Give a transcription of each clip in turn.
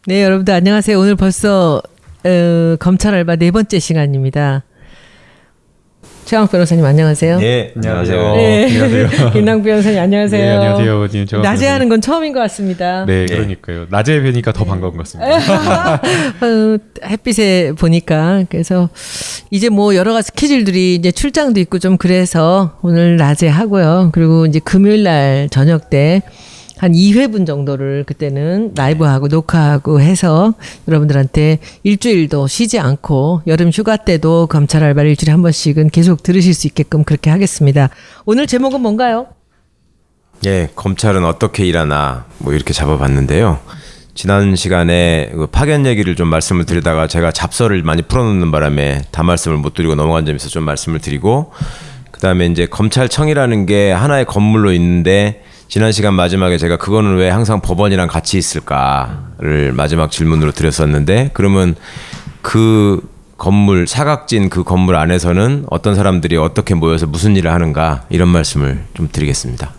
네, 여러분들 안녕하세요. 오늘 벌써 검찰 알바 4번째 시간입니다. 최강 변호사님 안녕하세요. 네, 안녕하세요. 네. 안녕하세요. 김남구 변호사님 안녕하세요. 네, 안녕하세요. 낮에 하는 건 처음인 것 같습니다. 네, 그러니까요. 낮에 뵈니까 더 반가운 것 같습니다. 햇빛에 보니까 그래서 이제 뭐 여러 가지 스케줄들이 이제 출장도 있고 좀 그래서 오늘 낮에 하고요. 그리고 이제 금요일 날 저녁 때 한 2회분 정도를 그때는 라이브하고 녹화하고 해서 여러분들한테 일주일도 쉬지 않고 여름 휴가 때도 검찰 알바를 일주일에 한 번씩은 계속 들으실 수 있게끔 그렇게 하겠습니다. 오늘 제목은 뭔가요? 예, 검찰은 어떻게 일하나 뭐 이렇게 잡아봤는데요. 지난 시간에 그 파견 얘기를 좀 말씀을 드리다가 제가 잡설을 많이 풀어놓는 바람에 다 말씀을 못 드리고 넘어간 점에서 좀 말씀을 드리고, 그다음에 이제 검찰청이라는 게 하나의 건물로 있는데 지난 시간 마지막에 제가 그거는 왜 항상 법원이랑 같이 있을까를 마지막 질문으로 드렸었는데, 그러면 그 건물, 사각진 그 건물 안에서는 어떤 사람들이 어떻게 모여서 무슨 일을 하는가, 이런 말씀을 좀 드리겠습니다.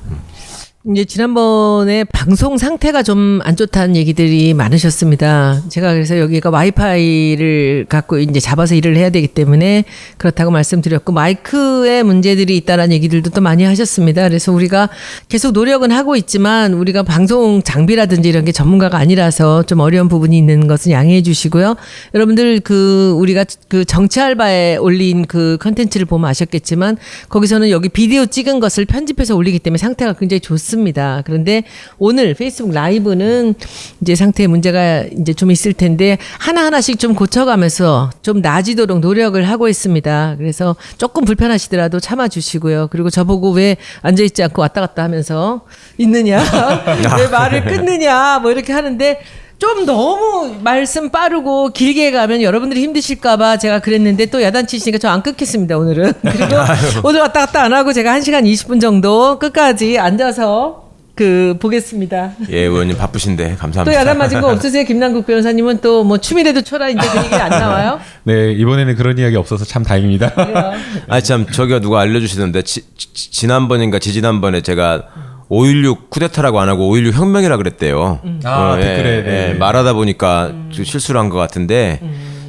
이제 지난번에 방송 상태가 좀 안 좋다는 얘기들이 많으셨습니다. 제가 그래서 여기가 와이파이를 갖고 이제 잡아서 일을 해야 되기 때문에 그렇다고 말씀드렸고, 마이크에 문제들이 있다라는 얘기들도 또 많이 하셨습니다. 그래서 우리가 계속 노력은 하고 있지만 우리가 방송 장비라든지 이런 게 전문가가 아니라서 좀 어려운 부분이 있는 것은 양해해 주시고요. 여러분들 우리가 그 정치 알바에 올린 그 컨텐츠를 보면 아셨겠지만 거기서는 여기 비디오 찍은 것을 편집해서 올리기 때문에 상태가 굉장히 좋습니다. 그런데 오늘 페이스북 라이브는 이제 상태에 문제가 이제 좀 있을 텐데 하나하나씩 좀 고쳐가면서 좀 나아지도록 노력을 하고 있습니다. 그래서 조금 불편하시더라도 참아주시고요. 그리고 저보고 왜 앉아있지 않고 왔다 갔다 하면서 있느냐, 왜 말을 끊느냐 뭐 이렇게 하는데, 좀 너무 말씀 빠르고 길게 가면 여러분들이 힘드실까봐 제가 그랬는데 또 야단치시니까 저 안 끊겠습니다, 오늘은. 그리고 오늘 왔다 갔다 안 하고 제가 1시간 20분 정도 끝까지 앉아서 보겠습니다. 예, 의원님 바쁘신데 감사합니다. 또 야단 맞은 거 없으세요? 김남국 변호사님은 또 뭐 춤이라도 춰라 이제 그 얘기 안 나와요? 네, 이번에는 그런 이야기 없어서 참 다행입니다. 아니 참, 저기가 누가 알려주시던데 지난번인가 지지난번에 제가 5.16 쿠데타라고 안 하고 5.16 혁명이라 그랬대요. 댓글에 네. 말하다 보니까 실수를 한 것 같은데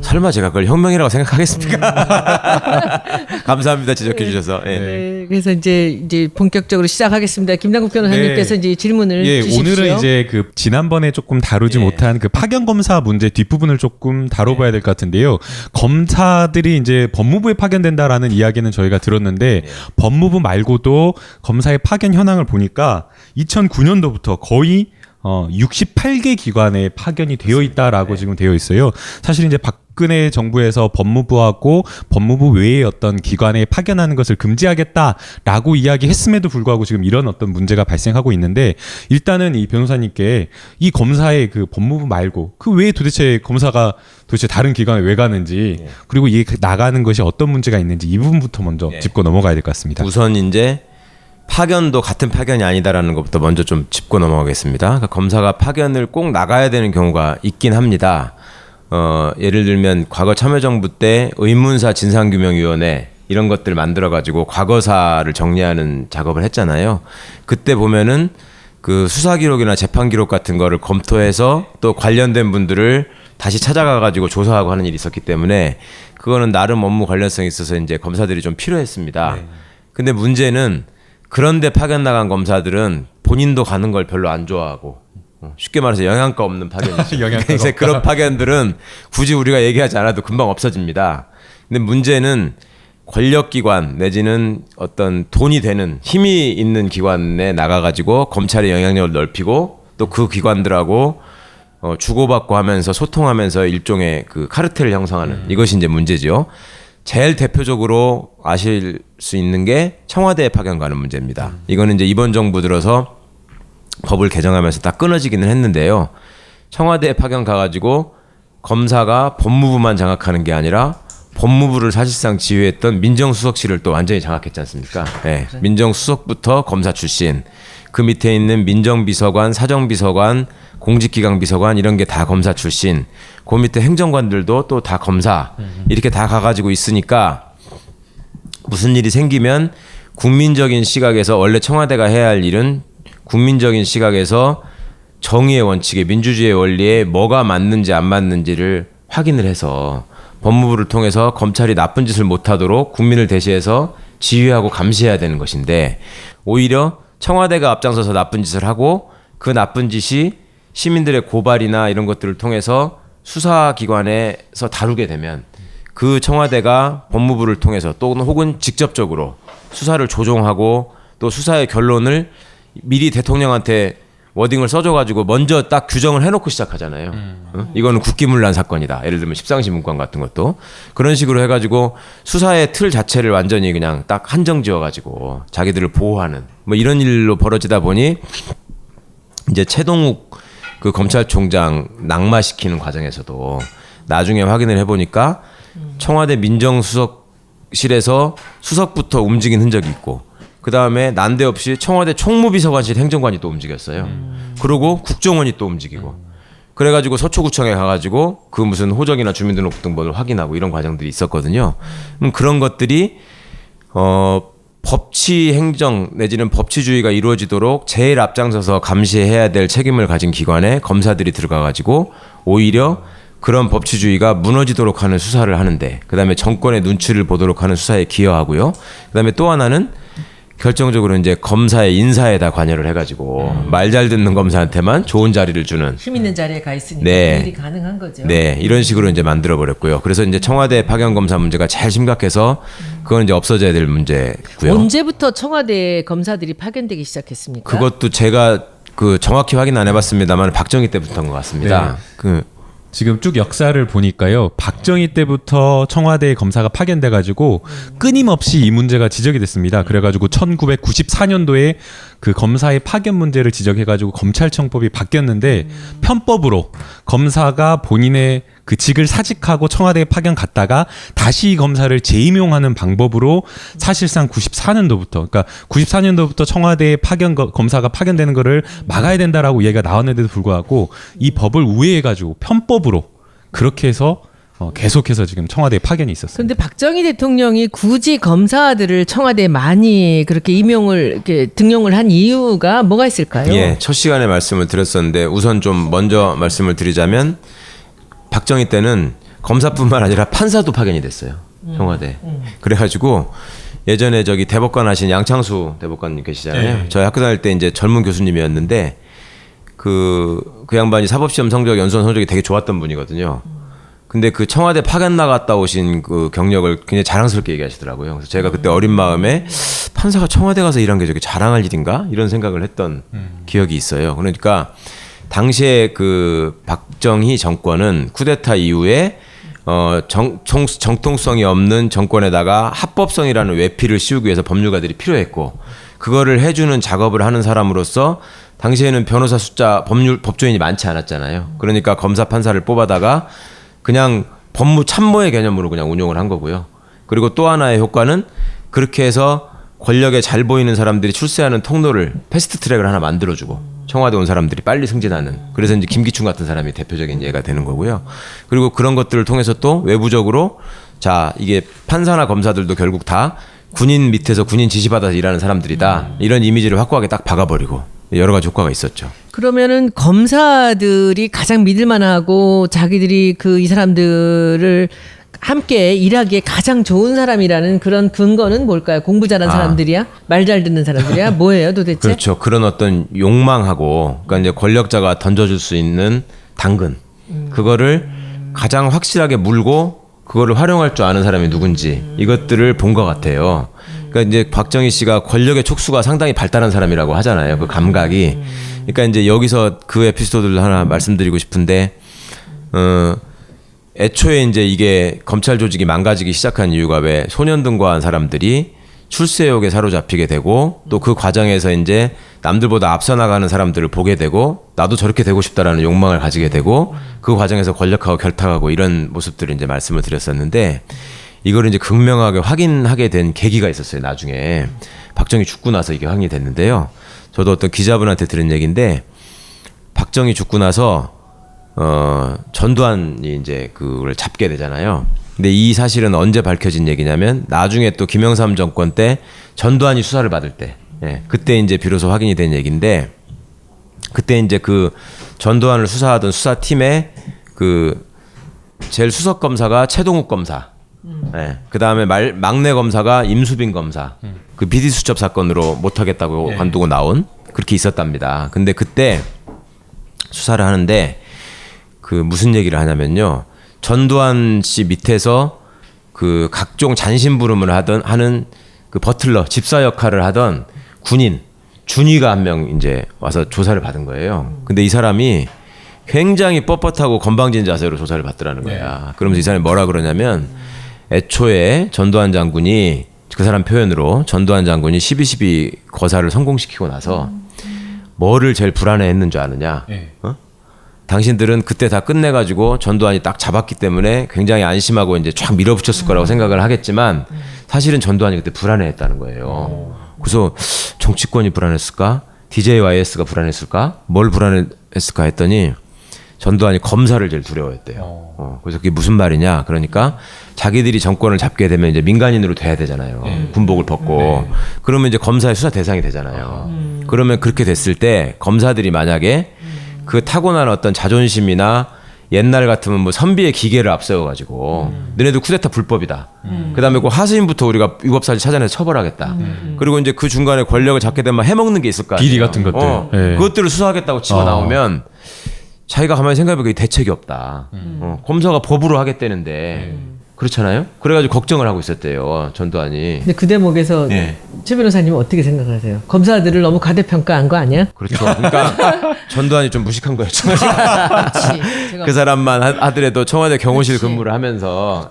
설마 제가 그걸 혁명이라고 생각하겠습니까? 감사합니다, 지적해 주셔서. 예. 네, 그래서 이제 본격적으로 시작하겠습니다. 김남국 변호사님께서 이제 질문을 주십시오. 오늘은 이제 그 지난번에 조금 다루지 못한 그 파견 검사 문제 뒷부분을 조금 다뤄봐야 될 것 같은데요. 검사들이 이제 법무부에 파견된다라는 이야기는 저희가 들었는데 법무부 말고도 검사의 파견 현황을 보니까 2009년도부터 거의 68개 기관에 파견이 되어 있다라고 지금 되어 있어요. 사실 이제 박근혜 정부에서 법무부하고 법무부 외의 어떤 기관에 파견하는 것을 금지하겠다라고 이야기했음에도 불구하고 지금 이런 어떤 문제가 발생하고 있는데, 일단은 이 변호사님께 이 검사의 그 법무부 말고 그 외에 도대체 검사가 도대체 다른 기관에 왜 가는지, 그리고 이 나가는 것이 어떤 문제가 있는지 이 부분부터 먼저 짚고 넘어가야 될 것 같습니다. 우선 이제 파견도 같은 파견이 아니다라는 것부터 먼저 좀 짚고 넘어가겠습니다. 그러니까 검사가 파견을 꼭 나가야 되는 경우가 있긴 합니다. 예를 들면 과거 참여정부 때 의문사 진상규명위원회 이런 것들 만들어가지고 과거사를 정리하는 작업을 했잖아요. 그때 보면은 그 수사기록이나 재판기록 같은 거를 검토해서 또 관련된 분들을 다시 찾아가가지고 조사하고 하는 일이 있었기 때문에 그거는 나름 업무 관련성이 있어서 이제 검사들이 좀 필요했습니다. 근데 문제는 그런데 파견 나간 검사들은 본인도 가는 걸 별로 안 좋아하고, 쉽게 말해서 영양가 없는 파견이죠. 이제 그런 파견들은 굳이 우리가 얘기하지 않아도 금방 없어집니다. 근데 문제는 권력기관 내지는 어떤 돈이 되는 힘이 있는 기관에 나가가지고 검찰의 영향력을 넓히고 또 그 기관들하고 주고받고 하면서 소통하면서 일종의 그 카르텔을 형성하는, 이것이 이제 문제죠. 제일 대표적으로 아실 수 있는 게 청와대에 파견 가는 문제입니다. 이거는 이제 이번 정부 들어서 법을 개정하면서 다 끊어지기는 했는데요. 청와대에 파견 가가지고 검사가 법무부만 장악하는 게 아니라 법무부를 사실상 지휘했던 민정수석실을 또 완전히 장악했지 않습니까? 네. 민정수석부터 검사 출신, 그 밑에 있는 민정비서관, 사정비서관, 공직기강비서관 이런 게 다 검사 출신, 그 밑에 행정관들도 또 다 검사, 이렇게 다 가가지고 있으니까 무슨 일이 생기면 국민적인 시각에서 원래 청와대가 해야 할 일은 국민적인 시각에서 정의의 원칙에 민주주의의 원리에 뭐가 맞는지 안 맞는지를 확인을 해서 법무부를 통해서 검찰이 나쁜 짓을 못하도록 국민을 대신해서 지휘하고 감시해야 되는 것인데 오히려 청와대가 앞장서서 나쁜 짓을 하고 그 나쁜 짓이 시민들의 고발이나 이런 것들을 통해서 수사기관에서 다루게 되면 그 청와대가 법무부를 통해서 또는 혹은 직접적으로 수사를 조종하고 또 수사의 결론을 미리 대통령한테 워딩을 써줘가지고 먼저 딱 규정을 해놓고 시작하잖아요. 이거는 국기문란 사건이다. 예를 들면 십상시 문건 같은 것도 그런 식으로 해가지고 수사의 틀 자체를 완전히 그냥 딱 한정지어가지고 자기들을 보호하는 뭐 이런 일로 벌어지다 보니 이제 최동욱 그 검찰총장 낙마시키는 과정에서도 나중에 확인을 해보니까 청와대 민정수석실에서 수석부터 움직인 흔적이 있고 그 다음에 난데없이 청와대 총무비서관실 행정관이 또 움직였어요. 그리고 국정원이 또 움직이고 그래가지고 서초구청에 가가지고 그 무슨 호적이나 주민등록등본을 확인하고 이런 과정들이 있었거든요. 그런 것들이 법치 행정 내지는 법치주의가 이루어지도록 제일 앞장서서 감시해야 될 책임을 가진 기관에 검사들이 들어가가지고 오히려 그런 법치주의가 무너지도록 하는 수사를 하는데 그다음에 정권의 눈치를 보도록 하는 수사에 기여하고요. 그다음에 또 하나는 결정적으로 이제 검사의 인사에다 관여를 해가지고 말 잘 듣는 검사한테만 좋은 자리를 주는 힘 있는 자리에 가 있으니까 네. 그 일이 가능한 거죠. 네, 이런 식으로 이제 만들어 버렸고요. 그래서 이제 청와대 파견 검사 문제가 제일 심각해서 그건 이제 없어져야 될 문제고요. 언제부터 청와대 검사들이 파견되기 시작했습니까? 그것도 제가 그 정확히 확인 안 해봤습니다만 박정희 때부터인 것 같습니다. 지금 쭉 역사를 보니까요. 박정희 때부터 청와대 검사가 파견돼가지고 끊임없이 이 문제가 지적이 됐습니다. 그래가지고 1994년도에 그 검사의 파견 문제를 지적해가지고 검찰청법이 바뀌었는데 편법으로 검사가 본인의 그 직을 사직하고 청와대에 파견 갔다가 다시 이 검사를 재임용하는 방법으로 사실상 94년도부터 그러니까 94년도부터 청와대에 검사가 파견되는 거를 막아야 된다라고 얘기가 나왔는데도 불구하고 이 법을 우회해가지고 편법으로 그렇게 해서 계속해서 지금 청와대에 파견이 있었어요. 그런데 박정희 대통령이 굳이 검사들을 청와대에 많이 그렇게 이렇게 등용을 한 이유가 뭐가 있을까요? 예, 첫 시간에 말씀을 드렸었는데 우선 좀 먼저 말씀을 드리자면 박정희 때는 검사뿐만 아니라 판사도 파견이 됐어요. 청와대. 그래가지고 예전에 저기 대법관 하신 양창수 대법관님 계시잖아요. 네. 저희 학교 다닐 때 이제 젊은 교수님이었는데 그 양반이 사법시험 성적, 연수원 성적이 되게 좋았던 분이거든요. 근데 그 청와대 파견 나갔다 오신 그 경력을 굉장히 자랑스럽게 얘기하시더라고요. 그래서 제가 그때 어린 마음에 판사가 청와대 가서 일한 게 저게 자랑할 일인가? 이런 생각을 했던 기억이 있어요. 그러니까 당시에 그 박정희 정권은 쿠데타 이후에 정통성이 없는 정권에다가 합법성이라는 외피를 씌우기 위해서 법률가들이 필요했고 그거를 해주는 작업을 하는 사람으로서 당시에는 변호사 숫자 법조인이 많지 않았잖아요. 그러니까 검사 판사를 뽑아다가 그냥 법무 참모의 개념으로 그냥 운용을 한 거고요. 그리고 또 하나의 효과는 그렇게 해서 권력에 잘 보이는 사람들이 출세하는 통로를 패스트 트랙을 하나 만들어주고 청와대 온 사람들이 빨리 승진하는 그래서 이제 김기춘 같은 사람이 대표적인 예가 되는 거고요. 그리고 그런 것들을 통해서 또 외부적으로 자 이게 판사나 검사들도 결국 다 군인 밑에서 군인 지시받아서 일하는 사람들이다 이런 이미지를 확고하게 딱 박아버리고 여러 가지 효과가 있었죠. 그러면은 검사들이 가장 믿을만하고 자기들이 이 사람들을 함께 일하기에 가장 좋은 사람이라는 그런 근거는 뭘까요? 공부 잘한 사람들이야? 말 잘 듣는 사람들이야? 뭐예요 도대체? 그렇죠. 그런 어떤 욕망하고 그러니까 이제 권력자가 던져줄 수 있는 당근 그거를 가장 확실하게 물고 그거를 활용할 줄 아는 사람이 누군지 이것들을 본 것 같아요. 그러니까 이제 박정희 씨가 권력의 촉수가 상당히 발달한 사람이라고 하잖아요. 그 감각이. 그러니까 이제 여기서 그 에피소드를 하나 말씀드리고 싶은데 애초에 이제 이게 검찰 조직이 망가지기 시작한 이유가 왜 소년등과한 사람들이 출세욕에 사로잡히게 되고 또 그 과정에서 이제 남들보다 앞서 나가는 사람들을 보게 되고 나도 저렇게 되고 싶다라는 욕망을 가지게 되고 그 과정에서 권력하고 결탁하고 이런 모습들을 이제 말씀을 드렸었는데 이걸 이제 극명하게 확인하게 된 계기가 있었어요. 나중에 박정희 죽고 나서 이게 확인이 됐는데요. 저도 어떤 기자분한테 들은 얘기인데 박정희 죽고 나서 전두환이 이제 그걸 잡게 되잖아요. 근데 이 사실은 언제 밝혀진 얘기냐면 나중에 또 김영삼 정권 때 전두환이 수사를 받을 때 그때 이제 비로소 확인이 된 얘기인데 그때 이제 그 전두환을 수사하던 수사팀에 그 제일 수석 검사가 최동욱 검사, 네. 그 다음에 막내 검사가 임수빈 검사, 그 비리 수첩 사건으로 못하겠다고 관두고 나온 그렇게 있었답니다. 근데 그때 수사를 하는데 그 무슨 얘기를 하냐면요, 전두환 씨 밑에서 그 각종 잔심부름을 하는 그 버틀러 집사 역할을 하던 군인 준이가 한 명 이제 와서 조사를 받은 거예요. 근데 이 사람이 굉장히 뻣뻣하고 건방진 자세로 조사를 받더라는 거야. 그러면서 이 사람이 뭐라 그러냐면, 애초에 전두환 장군이 그 사람 표현으로 전두환 장군이 12.12 거사를 성공시키고 나서 뭐를 제일 불안해했는 줄 아느냐? 어? 당신들은 그때 다 끝내가지고 전두환이 딱 잡았기 때문에 굉장히 안심하고 이제 쫙 밀어붙였을 거라고 생각을 하겠지만 사실은 전두환이 그때 불안해했다는 거예요. 그래서 정치권이 불안했을까? DJYS가 불안했을까? 뭘 불안했을까 했더니 전두환이 검사를 제일 두려워했대요. 그래서 그게 무슨 말이냐? 그러니까 자기들이 정권을 잡게 되면 이제 민간인으로 돼야 되잖아요. 군복을 벗고. 그러면 이제 검사의 수사 대상이 되잖아요. 그러면 그렇게 됐을 때 검사들이 만약에 그 타고난 어떤 자존심이나 옛날 같으면 뭐 선비의 기계를 앞세워가지고 너네들 쿠데타 불법이다. 그다음에 그 하수인부터 우리가 위법사실 찾아내서 처벌하겠다. 그리고 이제 그 중간에 권력을 잡게 되면 해먹는 게 있을 거 아니에요. 비리 같은 것들. 네. 그것들을 수사하겠다고 치고 나오면 자기가 가만히 생각해보니까 대책이 없다. 검사가 법으로 하겠다는데 그렇잖아요. 그래가지고 걱정을 하고 있었대요, 전두환이. 근데 그 대목에서 최 변호사님은 어떻게 생각하세요? 검사들을 너무 과대평가한 거 아니야? 그렇죠. 그러니까 전두환이 좀 무식한 거였죠. 그렇지. 그 사람만 하더라도 청와대 경호실 근무를 하면서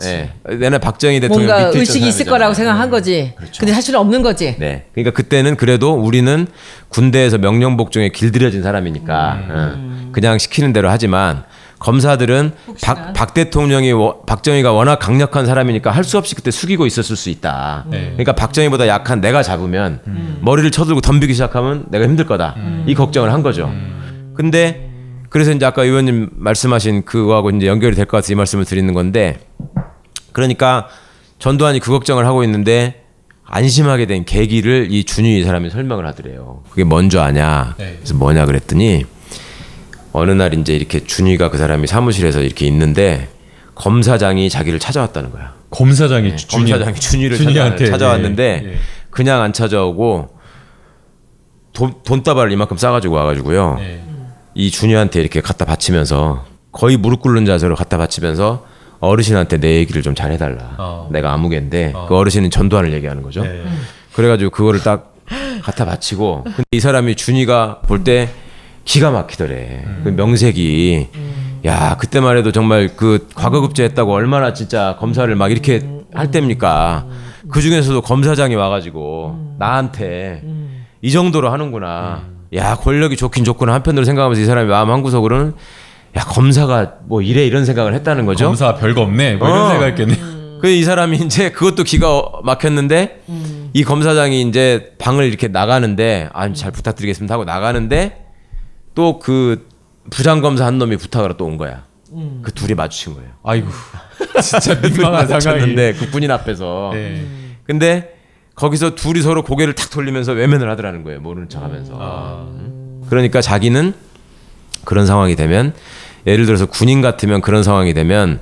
내내 박정희 대통령 뭔가 밑에 의식이 있을 거라고 생각한 거지. 그렇죠. 근데 사실은 없는 거지. 네. 그러니까 그때는 그래도 우리는 군대에서 명령복종에 길들여진 사람이니까 그냥 시키는 대로 하지만 검사들은 박 대통령이 박정희가 워낙 강력한 사람이니까 할 수 없이 그때 숙이고 있었을 수 있다. 그러니까 박정희보다 약한 내가 잡으면 머리를 쳐들고 덤비기 시작하면 내가 힘들 거다. 이 걱정을 한 거죠. 근데 그래서 이제 아까 의원님 말씀하신 그거하고 이제 연결이 될 것 같아서 이 말씀을 드리는 건데, 그러니까 전두환이 그 걱정을 하고 있는데 안심하게 된 계기를 이 준위 이 사람이 설명을 하더래요. 그게 뭔지 아냐? 그래서 뭐냐 그랬더니 어느 날 이제 이렇게 준이가 그 사람이 사무실에서 이렇게 있는데 검사장이 자기를 찾아왔다는 거야. 검사장이 검사장이 준이를 찾아왔는데 그냥 안 찾아오고 돈다발을 이만큼 싸가지고 와가지고요. 이 준이한테 이렇게 갖다 바치면서 거의 무릎 꿇는 자세로 갖다 바치면서 어르신한테 내 얘기를 좀 잘해달라. 내가 아무개인데 그 어르신은 전두환을 얘기하는 거죠. 그래가지고 그거를 딱 갖다 바치고, 근데 이 사람이 준이가 볼 때 기가 막히더래. 그 명색이. 야, 그때만 해도 정말 그 과거급제 했다고 얼마나 진짜 검사를 막 이렇게 할 때입니까? 그 중에서도 검사장이 와가지고 나한테 이 정도로 하는구나. 야, 권력이 좋긴 좋구나. 한편으로 생각하면서 이 사람이 마음 한구석으로는 야, 검사가 뭐 이래 이런 생각을 했다는 거죠. 검사 별거 없네. 뭐 이런 생각했겠네. 그 이 사람이 이제 그것도 기가 막혔는데 이 검사장이 이제 방을 이렇게 나가는데 잘 부탁드리겠습니다 하고 나가는데 또 그 부장검사 한 놈이 부탁으로 또 온 거야. 그 둘이 마주친 거예요. 아이고, 진짜 민망한 상황이. 그 군인 앞에서. 근데 거기서 둘이 서로 고개를 탁 돌리면서 외면을 하더라는 거예요. 모르는 척하면서. 그러니까 자기는 그런 상황이 되면, 예를 들어서 군인 같으면 그런 상황이 되면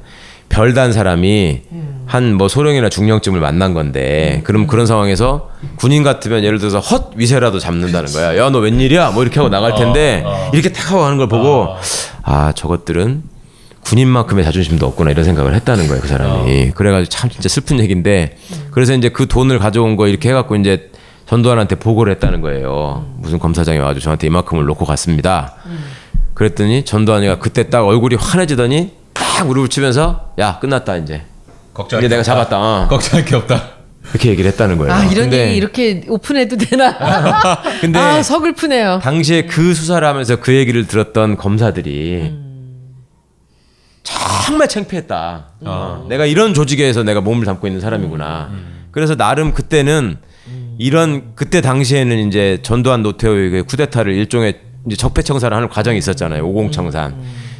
별단 사람이 한 뭐 소령이나 중령쯤을 만난 건데, 그럼 그런 상황에서 군인 같으면 예를 들어서 헛 위세라도 잡는다는 거야. 야, 너 웬일이야? 뭐 이렇게 하고 나갈 텐데 이렇게 탁 하고 하는 걸 보고 아, 저것들은 군인만큼의 자존심도 없구나 이런 생각을 했다는 거예요, 그 사람이. 그래가지고 참 진짜 슬픈 얘기인데, 그래서 이제 그 돈을 가져온 거 이렇게 해갖고 이제 전두환한테 보고를 했다는 거예요. 무슨 검사장이 와가지고 저한테 이만큼을 놓고 갔습니다. 그랬더니 그때 딱 얼굴이 환해지더니 딱 무릎을 치면서 야, 끝났다 이제. 이제 내가 잡았다. 걱정할 게 없다. 이렇게 얘기를 했다는 거예요. 아, 이런 얘기 이렇게 오픈해도 되나? 근데 아, 서글프네요. 당시에 그 수사를 하면서 그 얘기를 들었던 검사들이 정말 창피했다. 내가 이런 조직에서 내가 몸을 담고 있는 사람이구나. 그래서 나름 그때는 그때 당시에는 이제 전두환 노태우의 쿠데타를 일종의 이제 적폐청산을 하는 과정이 있었잖아요. 50청산.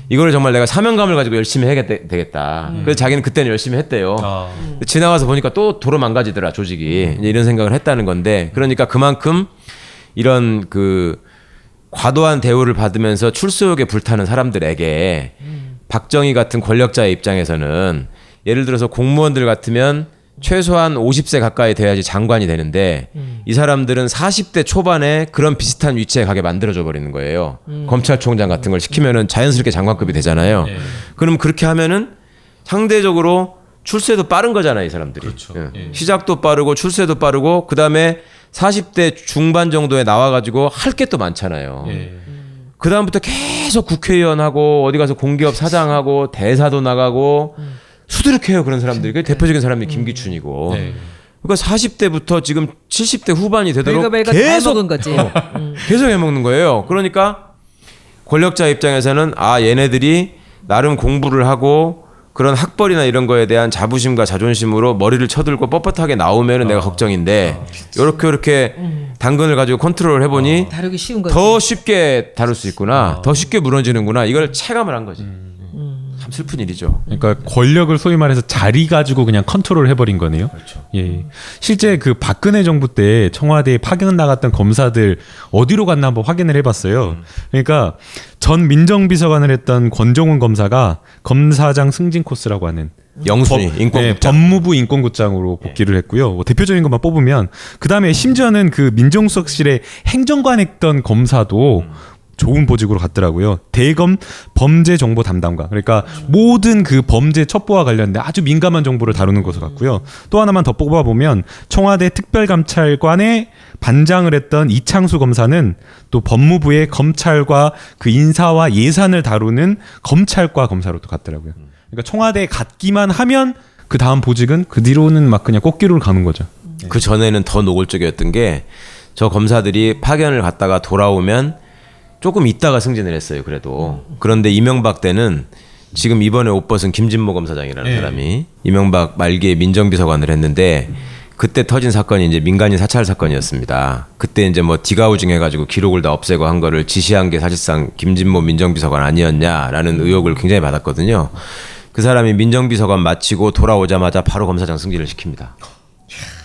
이거를 정말 내가 사명감을 가지고 열심히 해야 되겠다. 그래서 자기는 그때는 열심히 했대요. 지나가서 보니까 또 도로 망가지더라, 조직이. 이제 이런 생각을 했다는 건데, 그러니까 그만큼 이런 그 과도한 대우를 받으면서 출소욕에 불타는 사람들에게 박정희 같은 권력자의 입장에서는 예를 들어서 공무원들 같으면 최소한 50세 가까이 돼야지 장관이 되는데 이 사람들은 40대 초반에 그런 비슷한 위치에 가게 만들어줘 버리는 거예요. 검찰총장 같은 걸 시키면은 자연스럽게 장관급이 되잖아요. 그럼 그렇게 하면은 상대적으로 출세도 빠른 거잖아요, 이 사람들이. 그렇죠. 시작도 빠르고 출세도 빠르고 그다음에 40대 중반 정도에 나와가지고 할 게 또 많잖아요. 그 다음부터 계속 국회의원하고 어디 가서 공기업 사장하고 대사도 나가고 수두룩해요, 그런 사람들이. 그 대표적인 사람이 김기춘이고. 그러니까 40대부터 지금 70대 후반이 되도록 별거 다 해먹은 거지. 계속 해먹는 거예요. 그러니까 권력자 입장에서는 얘네들이 나름 공부를 하고 그런 학벌이나 이런 거에 대한 자부심과 자존심으로 머리를 쳐들고 뻣뻣하게 나오면 내가 걱정인데 요렇게 당근을 가지고 컨트롤을 해보니 다루기 쉬운 거지. 더 쉽게 다룰 수 있구나. 더 쉽게 무너지는구나. 이걸 체감을 한 거지. 참 슬픈 일이죠. 그러니까 권력을 소위 말해서 자리 가지고 그냥 컨트롤 해버린 거네요. 그렇죠. 예. 실제 그 박근혜 정부 때 청와대에 파견 나갔던 검사들 어디로 갔나 한번 확인을 해봤어요. 그러니까 전 민정비서관을 했던 권정훈 검사가 검사장 승진 코스라고 하는 영순위 인권국장. 법무부 인권국장으로 복귀를 했고요. 뭐 대표적인 것만 뽑으면 그 다음에 심지어는 그 민정수석실에 행정관 했던 검사도 좋은 보직으로 갔더라고요. 대검 범죄 정보 담당관. 그러니까 모든 그 범죄 첩보와 관련된 아주 민감한 정보를 다루는 것으로 갔고요. 또 하나만 더 뽑아보면 청와대 특별감찰관에 반장을 했던 이창수 검사는 또 법무부의 검찰과 그 인사와 예산을 다루는 검찰과 검사로 또 갔더라고요. 그러니까 청와대에 갔기만 하면 그 다음 보직은 그 뒤로는 막 그냥 꽃길로 가는 거죠. 그 전에는 더 노골적이었던 게 저 검사들이 파견을 갔다가 돌아오면 조금 있다가 승진을 했어요. 그래도. 그런데 이명박 때는 지금 이번에 옷 벗은 김진모 검사장이라는 사람이 이명박 말기에 민정비서관을 했는데 그때 터진 사건이 이제 민간인 사찰 사건이었습니다. 그때 이제 뭐 디가우징 해가지고 기록을 다 없애고 한 거를 지시한 게 사실상 김진모 민정비서관 아니었냐라는 의혹을 굉장히 받았거든요. 그 사람이 민정비서관 마치고 돌아오자마자 바로 검사장 승진을 시킵니다.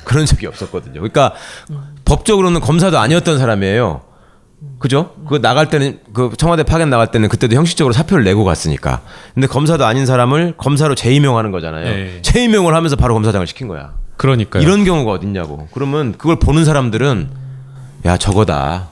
그런 적이 없었거든요. 그러니까 법적으로는 검사도 아니었던 사람이에요. 그죠? 그 나갈 때는 그 청와대 파견 나갈 때는 그때도 형식적으로 사표를 내고 갔으니까. 근데 검사도 아닌 사람을 검사로 재임용하는 거잖아요. 재임용을 하면서 바로 검사장을 시킨 거야. 그러니까요. 이런 경우가 어딨냐고. 그러면 그걸 보는 사람들은 야 저거다.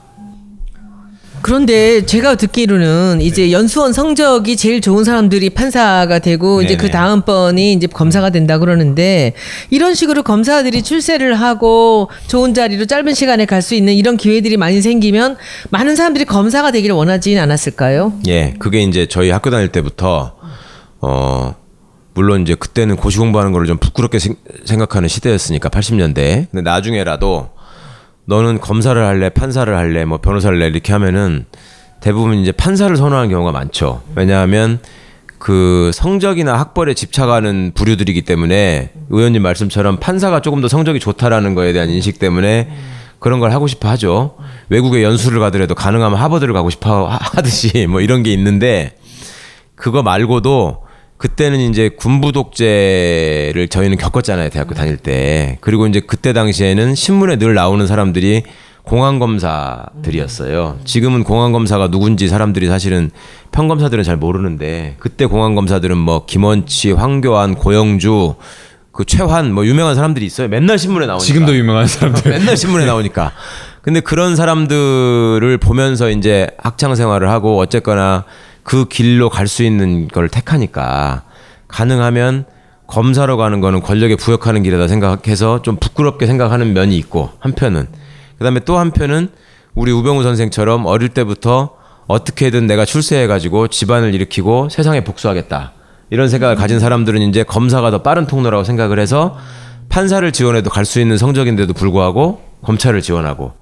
그런데 제가 듣기로는 이제 연수원 성적이 제일 좋은 사람들이 판사가 되고 이제 그 다음번이 이제 검사가 된다 그러는데 이런 식으로 검사들이 출세를 하고 좋은 자리로 짧은 시간에 갈 수 있는 이런 기회들이 많이 생기면 많은 사람들이 검사가 되기를 원하지는 않았을까요? 예, 그게 이제 저희 학교 다닐 때부터 물론 이제 그때는 고시 공부하는 거를 좀 부끄럽게 생각하는 시대였으니까 80년대. 근데 나중에라도 너는 검사를 할래, 판사를 할래, 뭐 변호사를 할래 이렇게 하면은 대부분 이제 판사를 선호하는 경우가 많죠. 왜냐하면 그 성적이나 학벌에 집착하는 부류들이기 때문에 의원님 말씀처럼 판사가 조금 더 성적이 좋다라는 거에 대한 인식 때문에 그런 걸 하고 싶어 하죠. 외국에 연수를 가더라도 가능하면 하버드를 가고 싶어 하듯이 뭐 이런 게 있는데 그거 말고도 그때는 이제 군부 독재를 저희는 겪었잖아요. 대학교 다닐 때. 그리고 이제 그때 당시에는 신문에 늘 나오는 사람들이 공안검사들이었어요. 지금은 공안검사가 누군지 사람들이 사실은 평검사들은 잘 모르는데 그때 공안검사들은 뭐 김원치, 황교안, 고영주, 그 최환 뭐 유명한 사람들이 있어요. 맨날 신문에 나오니까. 지금도 유명한 사람들. 맨날 신문에 나오니까. 근데 그런 사람들을 보면서 이제 학창 생활을 하고 어쨌거나 그 길로 갈 수 있는 걸 택하니까 가능하면 검사로 가는 거는 권력에 부역하는 길이다 생각해서 좀 부끄럽게 생각하는 면이 있고 한편은 그다음에 또 한편은 우리 우병우 선생처럼 어릴 때부터 어떻게든 내가 출세해가지고 집안을 일으키고 세상에 복수하겠다 이런 생각을 가진 사람들은 이제 검사가 더 빠른 통로라고 생각을 해서 판사를 지원해도 갈 수 있는 성적인데도 불구하고 검찰을 지원하고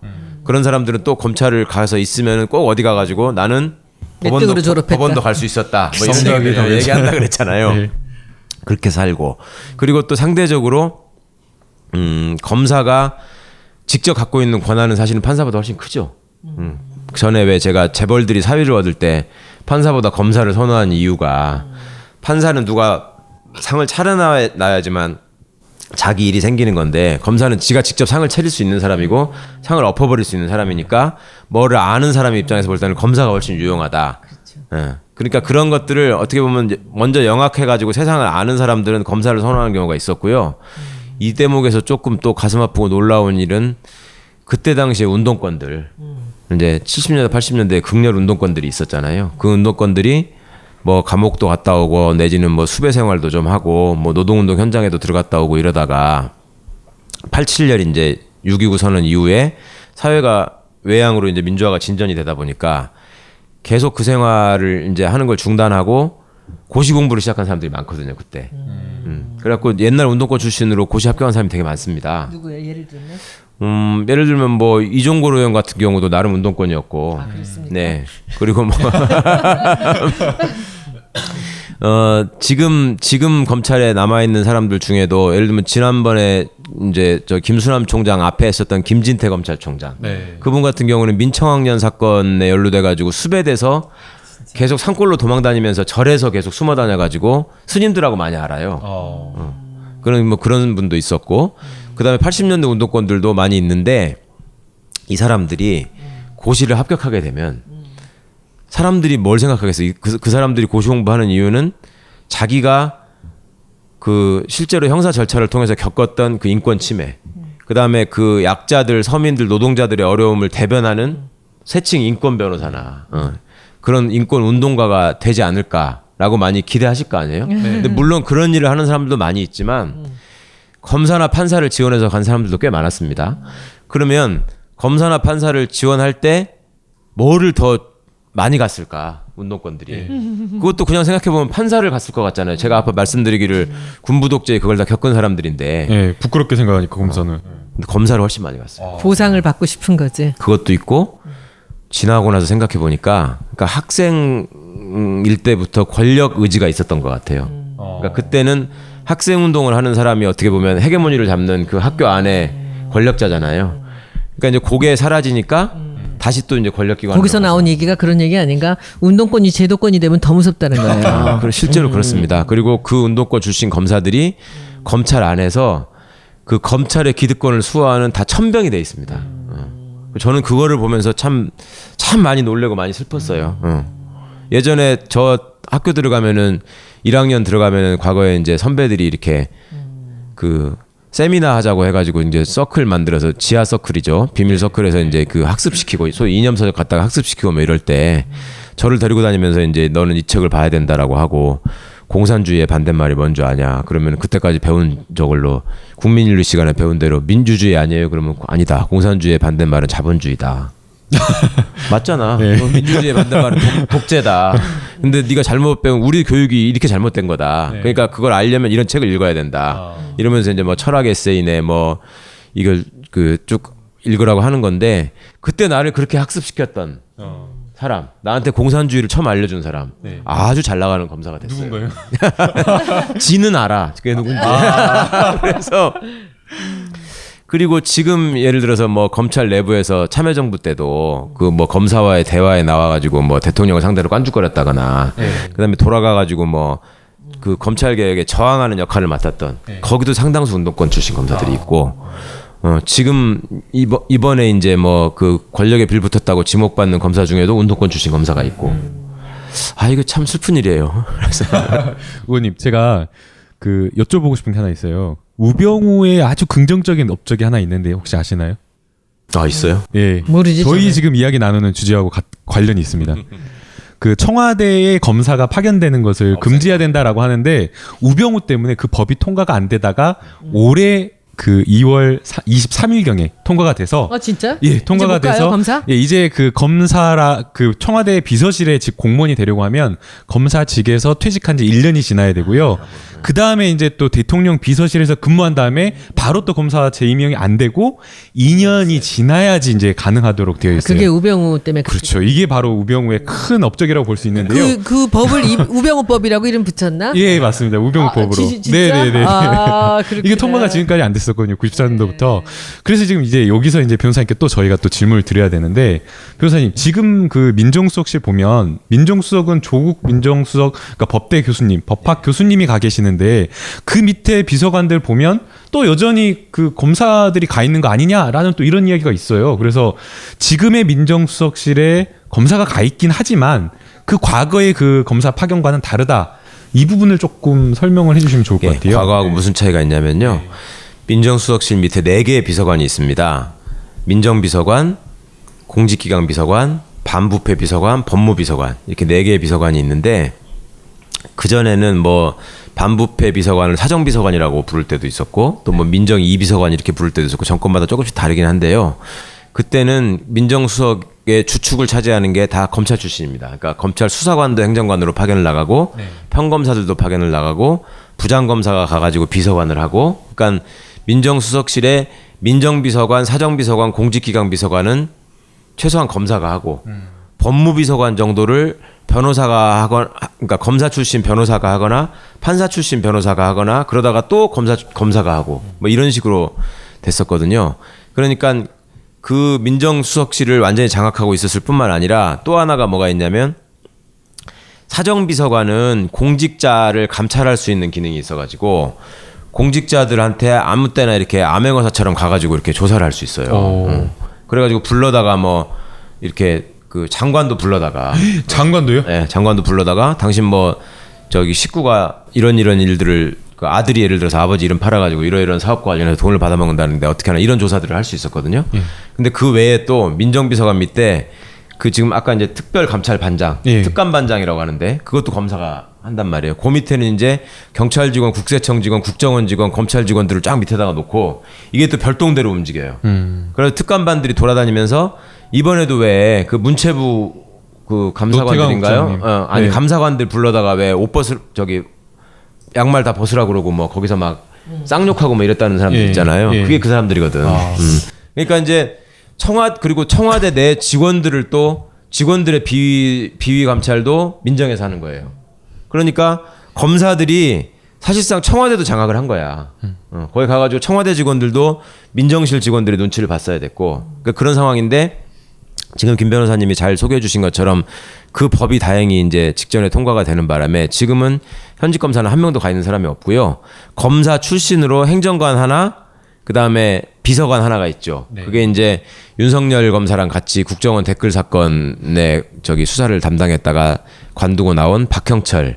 그런 사람들은 또 검찰을 가서 있으면 꼭 어디 가가지고 나는 법원도 갈 수 있었다. 뭐 이런 얘기를 얘기한다 그랬잖아요. 네. 그렇게 살고 그리고 또 상대적으로 검사가 직접 갖고 있는 권한은 사실은 판사보다 훨씬 크죠. 전에 왜 제가 재벌들이 사위를 얻을 때 판사보다 검사를 선호한 이유가 판사는 누가 상을 차려놔야지만 자기 일이 생기는 건데 검사는 지가 직접 상을 차릴 수 있는 사람이고 상을 엎어버릴 수 있는 사람이니까 뭐를 아는 사람의 입장에서 볼 때는 검사가 훨씬 유용하다. 예. 그러니까 그런 것들을 어떻게 보면 먼저 영악해가지고 세상을 아는 사람들은 검사를 선호하는 경우가 있었고요. 이 대목에서 조금 또 가슴 아프고 놀라운 일은 그때 당시에 운동권들 이제 70년대 80년대에 극렬 운동권들이 있었잖아요. 그 운동권들이 뭐 감옥도 갔다 오고 내지는 뭐 수배 생활도 좀 하고 뭐 노동운동 현장에도 들어갔다 오고 이러다가 87년 이제 6.29 선언 이후에 사회가 외양으로 이제 민주화가 진전이 되다 보니까 계속 그 생활을 이제 하는 걸 중단하고 고시 공부를 시작한 사람들이 많거든요 그때. 그래갖고 옛날 운동권 출신으로 고시 합격한 사람이 되게 많습니다. 누구예요? 예를 들면? 예를 들면 뭐 이종걸 의원 같은 경우도 나름 운동권이었고, 그렇습니까? 네 그리고 뭐 지금 검찰에 남아 있는 사람들 중에도 예를 들면 지난번에 이제 저 김수남 총장 앞에 있었던 김진태 검찰총장, 네. 그분 같은 경우는 민청학년 사건에 연루돼가지고 수배돼서 계속 산골로 도망다니면서 절에서 계속 숨어 다녀가지고 스님들하고 많이 알아요. 그런 뭐 그런 분도 있었고, 그다음에 80년대 운동권들도 많이 있는데 이 사람들이 고시를 합격하게 되면 사람들이 뭘 생각하겠어요? 그 사람들이 고시 공부하는 이유는 자기가 그 실제로 형사 절차를 통해서 겪었던 그 인권 침해, 그다음에 그 약자들, 서민들, 노동자들의 어려움을 대변하는 세칭 인권 변호사나 그런 인권 운동가가 되지 않을까라고 많이 기대하실 거 아니에요? 근데 물론 그런 일을 하는 사람들도 많이 있지만 검사나 판사를 지원해서 간 사람들도 꽤 많았습니다. 그러면 검사나 판사를 지원할 때 뭐를 더 많이 갔을까 운동권들이. 그것도 그냥 생각해보면 판사를 갔을 것 같잖아요. 제가 아까 말씀드리기를 군부 독재 그걸 다 겪은 사람들인데 예, 부끄럽게 생각하니까 검사는. 근데 검사를 훨씬 많이 갔어요. 보상을 받고 싶은 거지. 그것도 있고 지나고 나서 생각해보니까 그러니까 학생일 때부터 권력 의지가 있었던 것 같아요. 그러니까 그때는 학생 운동을 하는 사람이 어떻게 보면 헤게모니를 잡는 그 학교 안에 권력자잖아요. 그러니까 이제 그게 사라지니까 다시 또 이제 권력기관 거기서 나온 얘기가 그런 얘기 아닌가? 운동권이 제도권이 되면 더 무섭다는 거예요. 실제로 그렇습니다. 그리고 그 운동권 출신 검사들이 검찰 안에서 그 검찰의 기득권을 수호하는 다 천병이 돼 있습니다. 저는 그거를 보면서 참 많이 놀래고 많이 슬펐어요. 예전에 저 학교 들어가면은 1학년 들어가면은 과거에 이제 선배들이 이렇게 그 세미나 하자고 해가지고 이제 서클 만들어서 지하 서클이죠. 비밀 서클에서 이제 그 학습시키고 소위 이념서적 갖다가 학습시키고 뭐 이럴 때 저를 데리고 다니면서 이제 너는 이 책을 봐야 된다라고 하고 공산주의의 반대말이 뭔지 아냐. 그러면 그때까지 배운 저걸로 국민인류 시간에 배운 대로 민주주의 아니에요. 그러면 아니다. 공산주의의 반대말은 자본주의다. 맞잖아. 네. 민주주의의 반대말은 독재다. 근데 네가 잘못 배운 우리 교육이 이렇게 잘못된 거다. 네. 그러니까 그걸 알려면 이런 책을 읽어야 된다. 이러면서 이제 뭐 철학 에세이네 뭐 이걸 그 쭉 읽으라고 하는 건데 그때 나를 그렇게 학습시켰던 사람, 나한테 공산주의를 처음 알려준 사람, 네. 아주 잘 나가는 검사가 됐어요. 누군가요? 지는 알아. 그게 누군지. 그래서 그리고 지금 예를 들어서 뭐 검찰 내부에서 참여정부 때도 그 뭐 검사와의 대화에 나와가지고 뭐 대통령을 상대로 깐죽거렸다거나 그다음에 돌아가가지고 뭐 그 검찰 개혁에 저항하는 역할을 맡았던 거기도 상당수 운동권 출신 검사들이 있고 지금 이번에 이제 뭐 그 권력에 빌붙었다고 지목받는 검사 중에도 운동권 출신 검사가 있고 이거 참 슬픈 일이에요. 그래서 의원님, 제가 그 여쭤보고 싶은 게 하나 있어요. 우병우의 아주 긍정적인 업적이 하나 있는데 혹시 아시나요? 있어요? 예. 모르지. 저희 저는. 지금 이야기 나누는 주제하고 관련이 있습니다. 그 청와대의 검사가 파견되는 것을 금지해야 된다라고 하는데 우병우 때문에 그 법이 통과가 안 되다가 올해 그 2월 23일경에 통과가 돼서 진짜? 예, 통과가 이제 못 가요, 돼서 검사? 예, 이제 그 검사라 그 청와대 비서실에 직 공무원이 되려고 하면 검사직에서 퇴직한 지 1년이 지나야 되고요. 그 다음에 이제 또 대통령 비서실에서 근무한 다음에 바로 또 검사 재임용이 안 되고 2년이 지나야지 이제 가능하도록 되어 있어요. 그게 우병우 때문에 그렇죠. 이게 바로 우병우의 큰 업적이라고 볼 수 있는데요. 그 법을 우병우법이라고 이름 붙였나? 예, 맞습니다. 우병우법으로. 진짜? 네네네. 그렇구나. 이게 통과가 지금까지 안 됐어요. 됐었거든요. 94년도부터. 그래서 지금 이제 여기서 이제 변호사님께 또 저희가 또 질문을 드려야 되는데, 변호사님 지금 그 민정수석실 보면 민정수석은 조국 민정수석, 그러니까 법대 교수님, 법학 교수님이 가 계시는데 그 밑에 비서관들 보면 또 여전히 그 검사들이 가 있는 거 아니냐라는 또 이런 이야기가 있어요. 그래서 지금의 민정수석실에 검사가 가 있긴 하지만 그 과거의 그 검사 파견과는 다르다. 이 부분을 조금 설명을 해주시면 좋을 것 예, 같아요. 과거하고 무슨 차이가 있냐면요. 민정수석실 밑에 4개의 비서관이 있습니다. 민정비서관, 공직기강 비서관, 반부패 비서관, 법무비서관 이렇게 4개의 비서관이 있는데 그전에는 뭐 반부패 비서관을 사정비서관이라고 부를 때도 있었고 또 뭐 민정 2비서관 이렇게 부를 때도 있었고 정권마다 조금씩 다르긴 한데요. 그때는 민정수석의 주축을 차지하는 게 다 검찰 출신입니다. 그러니까 검찰 수사관도 행정관으로 파견을 나가고 평검사들도 파견을 나가고 부장검사가 가가지고 비서관을 하고 그러니까 민정수석실에 민정비서관, 사정비서관, 공직기강 비서관은 최소한 검사가 하고 법무비서관 정도를 변호사가 하거나 그러니까 검사 출신 변호사가 하거나 판사 출신 변호사가 하거나 그러다가 또 검사가 하고 뭐 이런 식으로 됐었거든요. 그러니까 그 민정수석실을 완전히 장악하고 있었을 뿐만 아니라 또 하나가 뭐가 있냐면 사정비서관은 공직자를 감찰할 수 있는 기능이 있어가지고 공직자들한테 아무 때나 이렇게 암행어사처럼 가가지고 이렇게 조사를 할 수 있어요. 그래가지고 불러다가 뭐 이렇게 그 장관도 불러다가 장관도요? 네, 장관도 불러다가 당신 뭐 저기 식구가 이런 일들을 그 아들이 예를 들어서 아버지 이름 팔아가지고 이런 사업과 관련해서 돈을 받아먹는다는데 어떻게 하나 이런 조사들을 할 수 있었거든요. 근데 그 외에 또 민정비서관 밑에 그 지금 아까 이제 특별감찰반장, 특감반장이라고 하는데 그것도 검사가 한단 말이에요. 그 밑에는 이제 경찰 직원, 국세청 직원, 국정원 직원, 검찰 직원들을 쫙 밑에다가 놓고 이게 또 별동대로 움직여요. 그래서 특감반들이 돌아다니면서 이번에도 왜 그 문체부 그 감사관들인가요? 아니 감사관들 불러다가 왜 옷 벗을 저기 양말 다 벗으라 그러고 뭐 거기서 막 쌍욕하고 뭐 이랬다는 사람들 있잖아요. 그게 그 사람들이거든. 그러니까 이제 그리고 청와대 내 직원들을 또 직원들의 비위 감찰도 민정에서 하는 거예요. 그러니까 검사들이 사실상 청와대도 장악을 한 거야. 거기 가가지고 청와대 직원들도 민정실 직원들의 눈치를 봤어야 됐고 그러니까 그런 상황인데 지금 김 변호사님이 잘 소개해 주신 것처럼 그 법이 다행히 이제 직전에 통과가 되는 바람에 지금은 현직 검사는 한 명도 가 있는 사람이 없고요. 검사 출신으로 행정관 하나, 그 다음에 비서관 하나가 있죠. 그게 이제 윤석열 검사랑 같이 국정원 댓글 사건에 저기 수사를 담당했다가 관두고 나온 박형철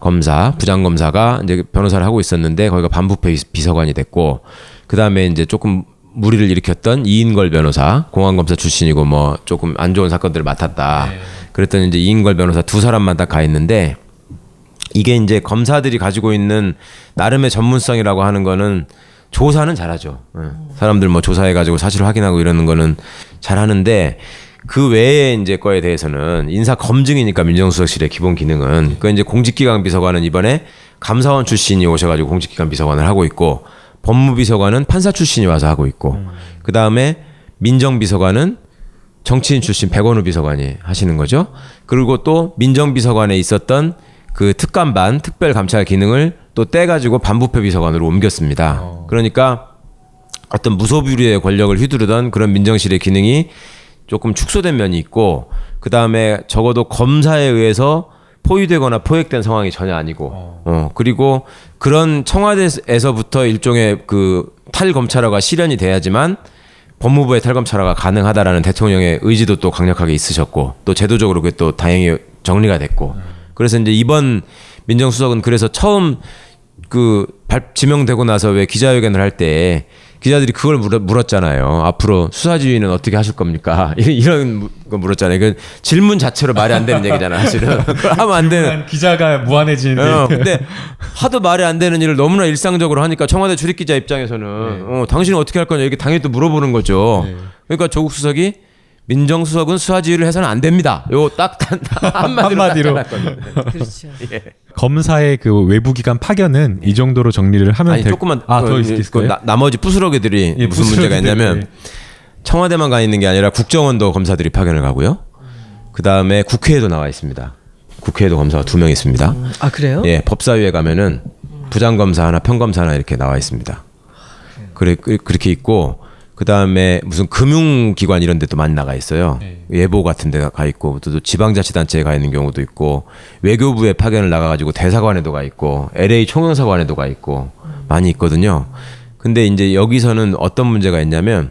검사, 부장검사가 이제 변호사를 하고 있었는데 거기가 반부패 비서관이 됐고, 그 다음에 이제 조금 무리를 일으켰던 이인걸 변호사, 공안검사 출신이고 뭐 조금 안 좋은 사건들을 맡았다. 그랬더니 이제 이인걸 변호사 두 사람만 딱 가 있는데, 이게 이제 검사들이 가지고 있는 나름의 전문성이라고 하는 거는 조사는 잘하죠. 사람들 뭐 조사해가지고 사실 확인하고 이러는 거는 잘하는데, 그 외에 이제 거에 대해서는 인사 검증이니까 민정수석실의 기본 기능은 그 이제 공직기강 비서관은 이번에 감사원 출신이 오셔가지고 공직기강 비서관을 하고 있고, 법무비서관은 판사 출신이 와서 하고 있고, 그 다음에 민정비서관은 정치인 출신 백원우 비서관이 하시는 거죠. 그리고 또 민정비서관에 있었던 그 특감반 특별감찰 기능을 또 떼가지고 반부패 비서관으로 옮겼습니다. 그러니까 어떤 무소불위의 권력을 휘두르던 그런 민정실의 기능이 조금 축소된 면이 있고, 그 다음에 적어도 검사에 의해서 포위되거나 포획된 상황이 전혀 아니고, 그리고 그런 청와대에서부터 일종의 그 탈검찰화가 실현이 돼야지만 법무부의 탈검찰화가 가능하다라는 대통령의 의지도 또 강력하게 있으셨고, 또 제도적으로 그게 또 다행히 정리가 됐고, 그래서 이제 이번 민정수석은 그래서 처음 그 지명되고 나서 왜 기자회견을 할 때 기자들이 그걸 물었잖아요. 앞으로 수사지휘는 어떻게 하실 겁니까? 이런 거 물었잖아요. 그 질문 자체로 말이 안 되는 얘기잖아, 사실은. 하면 안 되는. 기자가 무한해지는데. 근데 하도 말이 안 되는 일을 너무나 일상적으로 하니까 청와대 출입기자 입장에서는 당신은 어떻게 할 거냐 이렇게 당연히 또 물어보는 거죠. 그러니까 조국 수석이 민정수석은 수사지휘를 해서는 안 됩니다. 요 딱 한마디로. 그렇죠. 예. 검사의 그 외부기관 파견은 이 정도로 정리를 하면 아니 조금만 더 있을까요? 나머지 부스러기들이 무슨 문제가 있냐면 청와대만 가 있는 게 아니라 국정원도 검사들이 파견을 가고요. 그 다음에 국회에도 나와 있습니다. 국회에도 검사가 2명 있습니다. 아 그래요? 예, 법사위에 가면은 부장검사 하나, 평검사 하나 이렇게 나와 있습니다. 그렇게 있고 그다음에 무슨 금융기관 이런 데도 많이 나가 있어요. 예보 같은 데가 가 있고 또 지방자치단체에 가 있는 경우도 있고 외교부에 파견을 나가가지고 대사관에도 가 있고 LA 총영사관에도 가 있고 많이 있거든요. 근데 이제 여기서는 어떤 문제가 있냐면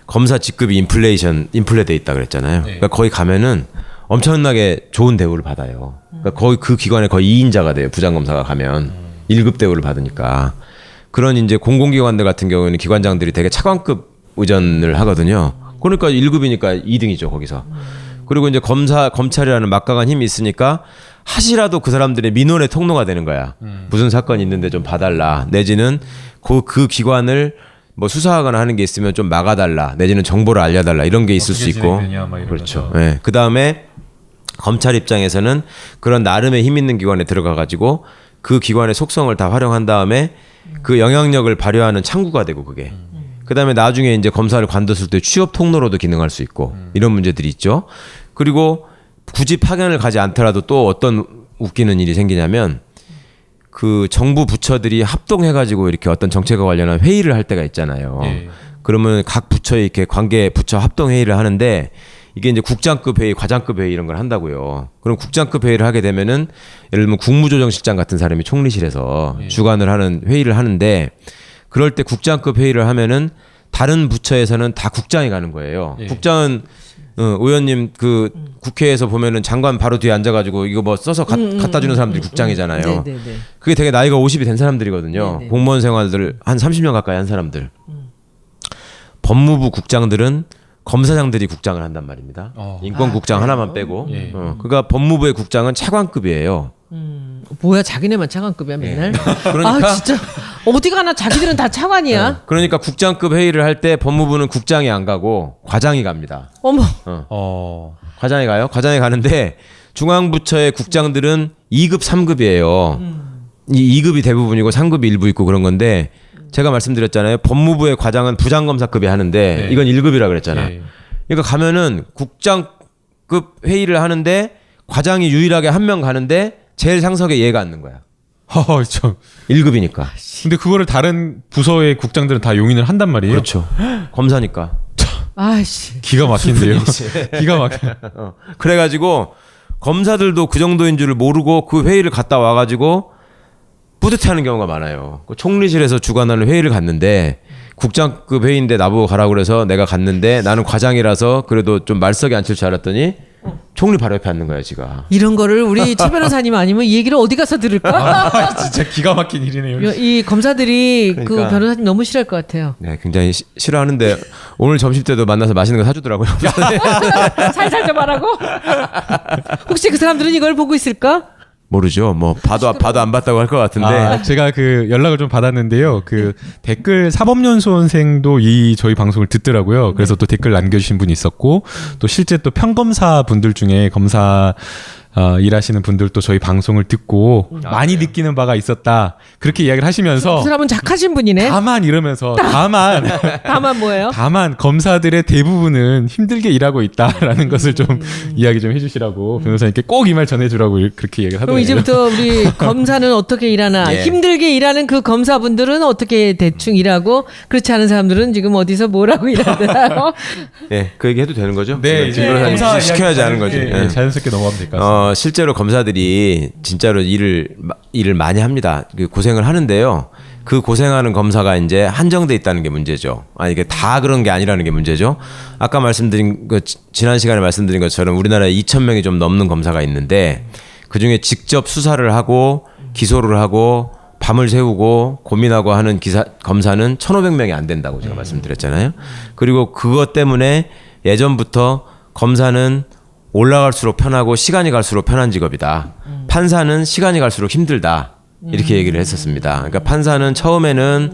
검사 직급이 인플레돼 있다 그랬잖아요. 그러니까 거기 가면은 엄청나게 좋은 대우를 받아요. 그러니까 거의 그 기관에 거의 2인자가 돼요. 부장검사가 가면 1급 대우를 받으니까. 그런 이제 공공기관들 같은 경우에는 기관장들이 되게 차관급 의전을 하거든요. 그러니까 1급이니까 2등이죠 거기서. 그리고 이제 검찰이라는 막강한 힘이 있으니까 하시라도 그 사람들의 민원의 통로가 되는 거야. 무슨 사건이 있는데 좀 봐달라. 내지는 그 기관을 뭐 수사하거나 하는 게 있으면 좀 막아달라. 내지는 정보를 알려달라. 이런 게 있을 수 있고. 그렇죠. 네. 그 다음에 검찰 입장에서는 그런 나름의 힘 있는 기관에 들어가 가지고 그 기관의 속성을 다 활용한 다음에 그 영향력을 발휘하는 창구가 되고 그게. 그 다음에 나중에 이제 검사를 관뒀을 때 취업 통로로도 기능할 수 있고 이런 문제들이 있죠. 그리고 굳이 파견을 가지 않더라도 또 어떤 웃기는 일이 생기냐면 그 정부 부처들이 합동해가지고 이렇게 어떤 정책과 관련한 회의를 할 때가 있잖아요. 그러면 각 부처에 이렇게 관계 부처 합동 회의를 하는데 이게 이제 국장급 회의, 과장급 회의 이런 걸 한다고요. 그럼 국장급 회의를 하게 되면은 예를 들면 국무조정실장 같은 사람이 총리실에서 주관을 하는 회의를 하는데 그럴 때 국장급 회의를 하면은 다른 부처에서는 다 국장이 가는 거예요. 국장은 의원님 그 국회에서 보면은 장관 바로 뒤에 앉아가지고 이거 뭐 써서 갖다 주는 사람들이 국장이잖아요. 그게 되게 나이가 50이 된 사람들이거든요. 공무원 생활들 한 30년 가까이 한 사람들. 법무부 국장들은 검사장들이 국장을 한단 말입니다. 인권국장 하나만 빼고. 그러니까 법무부의 국장은 차관급이에요. 뭐야 자기네만 차관급이야 맨날. 그러니까 아 진짜 어디 가나 자기들은 다 차관이야. 그러니까 국장급 회의를 할 때 법무부는 국장이 안 가고 과장이 갑니다. 어머. 과장이 가요. 과장이 가는데 중앙부처의 국장들은 2급, 3급이에요. 이 2급이 대부분이고 3급이 일부 있고 그런 건데 제가 말씀드렸잖아요. 법무부의 과장은 부장검사급이 하는데 이건 1급이라 그랬잖아. 그러니까 가면은 국장급 회의를 하는데 과장이 유일하게 한 명 가는데 제일 상석에 얘가 앉는 거야. 참. 1급이니까. 근데 그거를 다른 부서의 국장들은 다 용인을 한단 말이에요. 그렇죠. 검사니까. 아씨. 기가 막힌데요. 기가 막혀. 그래가지고 검사들도 그 정도인 줄을 모르고 그 회의를 갔다 와가지고 뿌듯해하는 경우가 많아요. 그 총리실에서 주관하는 회의를 갔는데 국장급 회의인데 나보고 가라고 그래서 내가 갔는데 나는 과장이라서 그래도 좀 말석에 앉힐 줄 알았더니 총리 바로 옆에 앉는 거야 지가. 이런 거를 우리 최 변호사님 아니면 이 얘기를 어디 가서 들을까? 진짜 기가 막힌 일이네요. 이 검사들이 그 그러니까. 변호사님 너무 싫어할 것 같아요. 네, 굉장히 싫어하는데 오늘 점심 때도 만나서 맛있는 거 사주더라고요. 살살 좀 하라고? 혹시 그 사람들은 이걸 보고 있을까? 모르죠. 뭐 봐도 안 봤다고 할 것 같은데. 제가 그 연락을 좀 받았는데요. 그 댓글 사법연수원생도 이 저희 방송을 듣더라고요. 그래서 또 댓글 남겨주신 분이 있었고 또 실제 또 평검사 분들 중에 검사 일하시는 분들도 저희 방송을 듣고 많이 느끼는 바가 있었다. 그렇게 이야기를 하시면서 그 사람은 착하신 분이네. 다만 이러면서 다만 뭐예요? 다만 검사들의 대부분은 힘들게 일하고 있다라는 것을 좀 이야기 좀 해주시라고 변호사님께 꼭 이 말 전해주라고 그렇게 얘기를 그럼 하더라고요. 이제부터 우리 검사는 어떻게 일하나 예. 힘들게 일하는 그 검사분들은 어떻게 대충 일하고 그렇지 않은 사람들은 지금 어디서 뭐라고 일하더라. 네, 그 얘기 해도 되는 거죠? 네, 이제 변호사님 검사 시켜야지 하는 거지. 이야기, 네. 자연스럽게 넘어가면 될 것 같습니다. 실제로 검사들이 진짜로 일을 많이 합니다. 그 고생을 하는데요. 그 고생하는 검사가 이제 한정돼 있다는 게 문제죠. 이게 다 그런 게 아니라는 게 문제죠. 아까 말씀드린 지난 시간에 말씀드린 것처럼 우리나라에 2,000명이 좀 넘는 검사가 있는데 그 중에 직접 수사를 하고 기소를 하고 밤을 새우고 고민하고 하는 검사는 1,500명이 안 된다고 제가 말씀드렸잖아요. 그리고 그것 때문에 예전부터 검사는 올라갈수록 편하고 시간이 갈수록 편한 직업이다. 판사는 시간이 갈수록 힘들다. 이렇게 얘기를 했었습니다. 그러니까 판사는 처음에는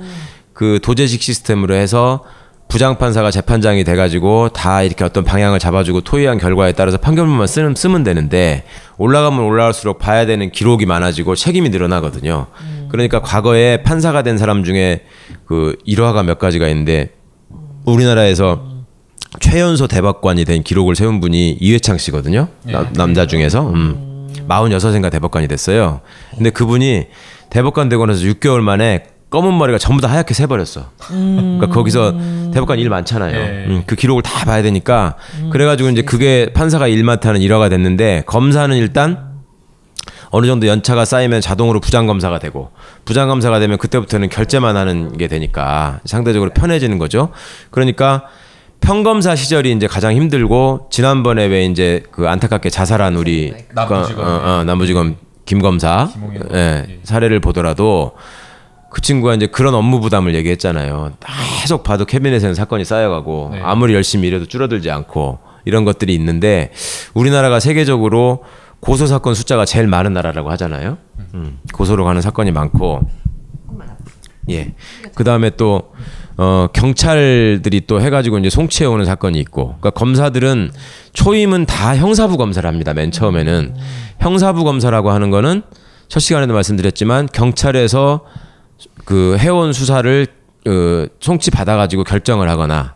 그 도제식 시스템으로 해서 부장판사가 재판장이 돼가지고 다 이렇게 어떤 방향을 잡아주고 토의한 결과에 따라서 판결문만 쓰면 되는데 올라가면 올라갈수록 봐야 되는 기록이 많아지고 책임이 늘어나거든요. 그러니까 과거에 판사가 된 사람 중에 그 일화가 몇 가지가 있는데 우리나라에서 최연소 대법관이 된 기록을 세운 분이 이회창 씨거든요. 남자 중에서 46인가 대법관이 됐어요. 근데 그분이 대법관 되고 나서 6개월 만에 검은 머리가 전부 다 하얗게 새버렸어. 그러니까 거기서 대법관 일 많잖아요. 네. 그 기록을 다 봐야 되니까 그래가지고 이제 그게 판사가 일 맡아는 일화가 됐는데 검사는 일단 어느 정도 연차가 쌓이면 자동으로 부장검사가 되고 부장검사가 되면 그때부터는 결재만 하는 게 되니까 상대적으로 편해지는 거죠. 그러니까 평검사 시절이 이제 가장 힘들고 지난번에 왜 이제 그 안타깝게 자살한 우리 남부지검 김 검사 사례를 보더라도 그 친구가 이제 그런 업무 부담을 얘기했잖아요. 계속 봐도 캐비넷에는 사건이 쌓여가고 네. 아무리 열심히 일해도 줄어들지 않고 이런 것들이 있는데 우리나라가 세계적으로 고소 사건 숫자가 제일 많은 나라라고 하잖아요. 고소로 가는 사건이 많고, 예. 그 다음에 또 경찰들이 또 해가지고 이제 송치해 오는 사건이 있고, 그러니까 검사들은 초임은 다 형사부 검사를 합니다. 맨 처음에는 형사부 검사라고 하는 거는 첫 시간에도 말씀드렸지만 경찰에서 그 해온 수사를 송치 받아가지고 결정을 하거나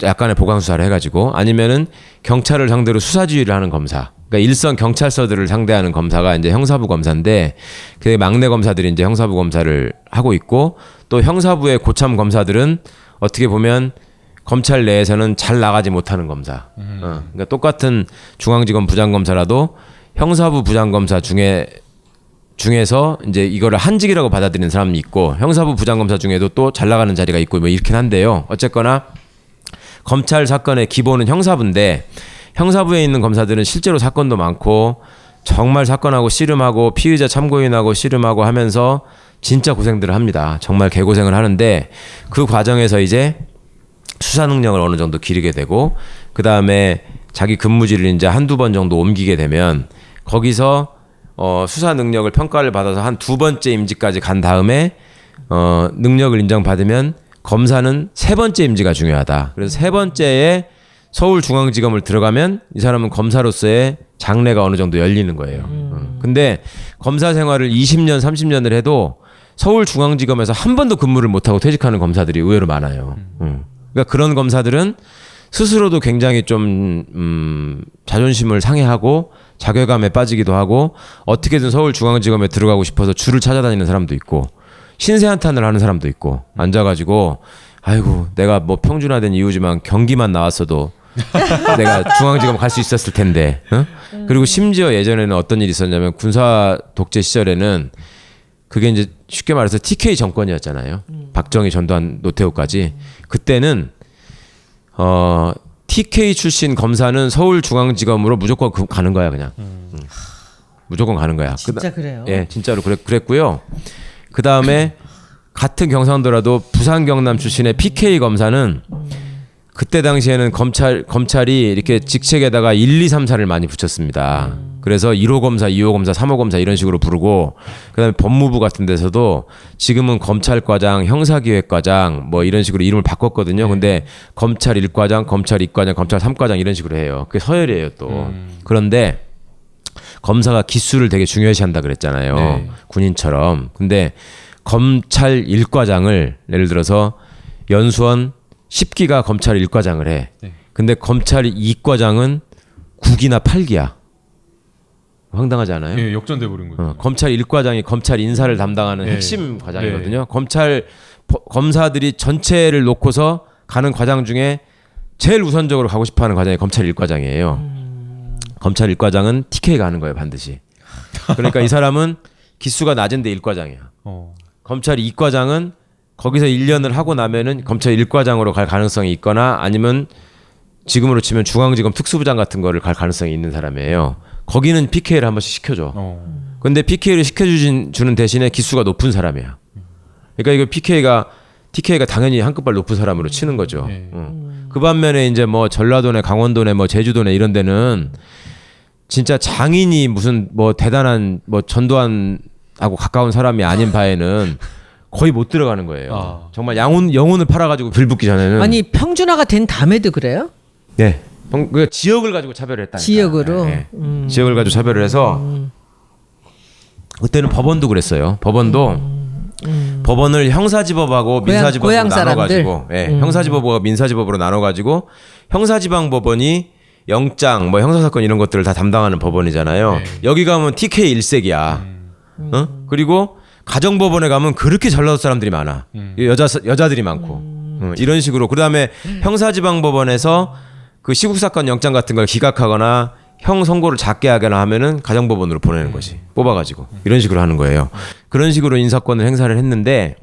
약간의 보강 수사를 해가지고 아니면은 경찰을 상대로 수사 지휘를 하는 검사. 그러니까 일선 경찰서들을 상대하는 검사가 이제 형사부 검사인데 그 막내 검사들이 이제 형사부 검사를 하고 있고 또 형사부의 고참 검사들은 어떻게 보면 검찰 내에서는 잘 나가지 못하는 검사. 그러니까 똑같은 중앙지검 부장검사라도 형사부 부장검사 중에서 이제 이거를 한직이라고 받아들이는 사람이 있고 형사부 부장검사 중에도 또 잘 나가는 자리가 있고 뭐 이렇긴 한데요. 어쨌거나 검찰 사건의 기본은 형사부인데 형사부에 있는 검사들은 실제로 사건도 많고 정말 사건하고 씨름하고 피의자 참고인하고 씨름하고 하면서 진짜 고생들을 합니다. 정말 개고생을 하는데 그 과정에서 이제 수사 능력을 어느 정도 기르게 되고 그 다음에 자기 근무지를 이제 한두 번 정도 옮기게 되면 거기서 수사 능력을 평가를 받아서 한 두 번째 임지까지 간 다음에 능력을 인정받으면 검사는 세 번째 임지가 중요하다. 그래서 세 번째에 서울중앙지검을 들어가면 이 사람은 검사로서의 장래가 어느 정도 열리는 거예요. 근데 검사 생활을 20년, 30년을 해도 서울중앙지검에서 한 번도 근무를 못하고 퇴직하는 검사들이 의외로 많아요. 그러니까 그런 검사들은 스스로도 굉장히 좀 자존심을 상해하고 자괴감에 빠지기도 하고 어떻게든 서울중앙지검에 들어가고 싶어서 줄을 찾아다니는 사람도 있고 신세한탄을 하는 사람도 있고 앉아가지고 아이고 내가 뭐 평준화된 이유지만 경기만 나왔어도 내가 중앙지검 갈 수 있었을 텐데. 그리고 심지어 예전에는 어떤 일이 있었냐면 군사 독재 시절에는 그게 이제 쉽게 말해서 TK 정권이었잖아요. 박정희, 전두환, 노태우까지. 그때는 TK 출신 검사는 서울중앙지검으로 무조건 가는 거야 그냥. 무조건 가는 거야. 진짜 그래요? 예, 진짜로 그랬고요. 그 다음에 같은 경상도라도 부산 경남 출신의 PK 검사는 그때 당시에는 검찰이 이렇게 직책에다가 1, 2, 3, 4를 많이 붙였습니다. 그래서 1호 검사, 2호 검사, 3호 검사 이런 식으로 부르고 그다음에 법무부 같은 데서도 지금은 검찰과장, 형사기획과장 뭐 이런 식으로 이름을 바꿨거든요. 근데 검찰 1과장, 검찰 2과장, 검찰 3과장 이런 식으로 해요. 그게 서열이에요 또. 그런데 검사가 기수를 되게 중요시한다 그랬잖아요. 네. 군인처럼. 근데 검찰 1과장을 예를 들어서 연수원 10기가 검찰 1과장을 해. 근데 검찰 2과장은 9기나 8기야. 황당하지 않아요? 예, 역전돼 버린 거죠. 검찰 1과장이 검찰 인사를 담당하는 네. 핵심 과장이거든요. 검사들이 전체를 놓고서 가는 과장 중에 제일 우선적으로 가고 싶어하는 과장이 검찰 1과장이에요. 검찰 1과장은 TK가 하는 거예요 반드시. 그러니까 이 사람은 기수가 낮은데 1과장이야. 검찰 2과장은 거기서 1년을 하고 나면은 검찰 1과장으로 갈 가능성이 있거나 아니면 지금으로 치면 중앙지검 특수부장 같은 거를 갈 가능성이 있는 사람이에요. 거기는 PK를 한 번씩 시켜줘. 근데 PK를 시켜주는 대신에 기수가 높은 사람이야. 그러니까 이거 TK가 당연히 한급발 높은 사람으로 치는 거죠. 그 반면에 이제 뭐 전라도네, 강원도네, 뭐 제주도네 이런 데는 진짜 장인이 무슨 뭐 대단한 뭐 전두환하고 가까운 사람이 아닌 바에는 거의 못 들어가는 거예요. 정말 영혼을 팔아가지고 빌붙기 전에는. 아니 평준화가 된 다음에도 그래요? 네. 그 지역을 가지고 차별을 했다니까. 지역으로? 네. 지역을 가지고 차별을 해서 그때는 법원도 그랬어요. 법원을 형사지법하고 민사지법으로 고향 사람들? 나눠가지고, 형사지법하고 민사지법으로 나눠가지고 형사지방법원이 영장, 뭐 형사사건 이런 것들을 다 담당하는 법원이잖아요. 여기 가면 TK 일색이야. 그리고 가정법원에 가면 그렇게 잘 나온 사람들이 많아. 여자들이 많고 이런 식으로. 그다음에 형사지방법원에서 그 시국사건 영장 같은 걸 기각하거나 형 선고를 작게 하거나 하면은 가정법원으로 보내는 거지. 뽑아가지고 이런 식으로 하는 거예요. 그런 식으로 인사권을 행사를 했는데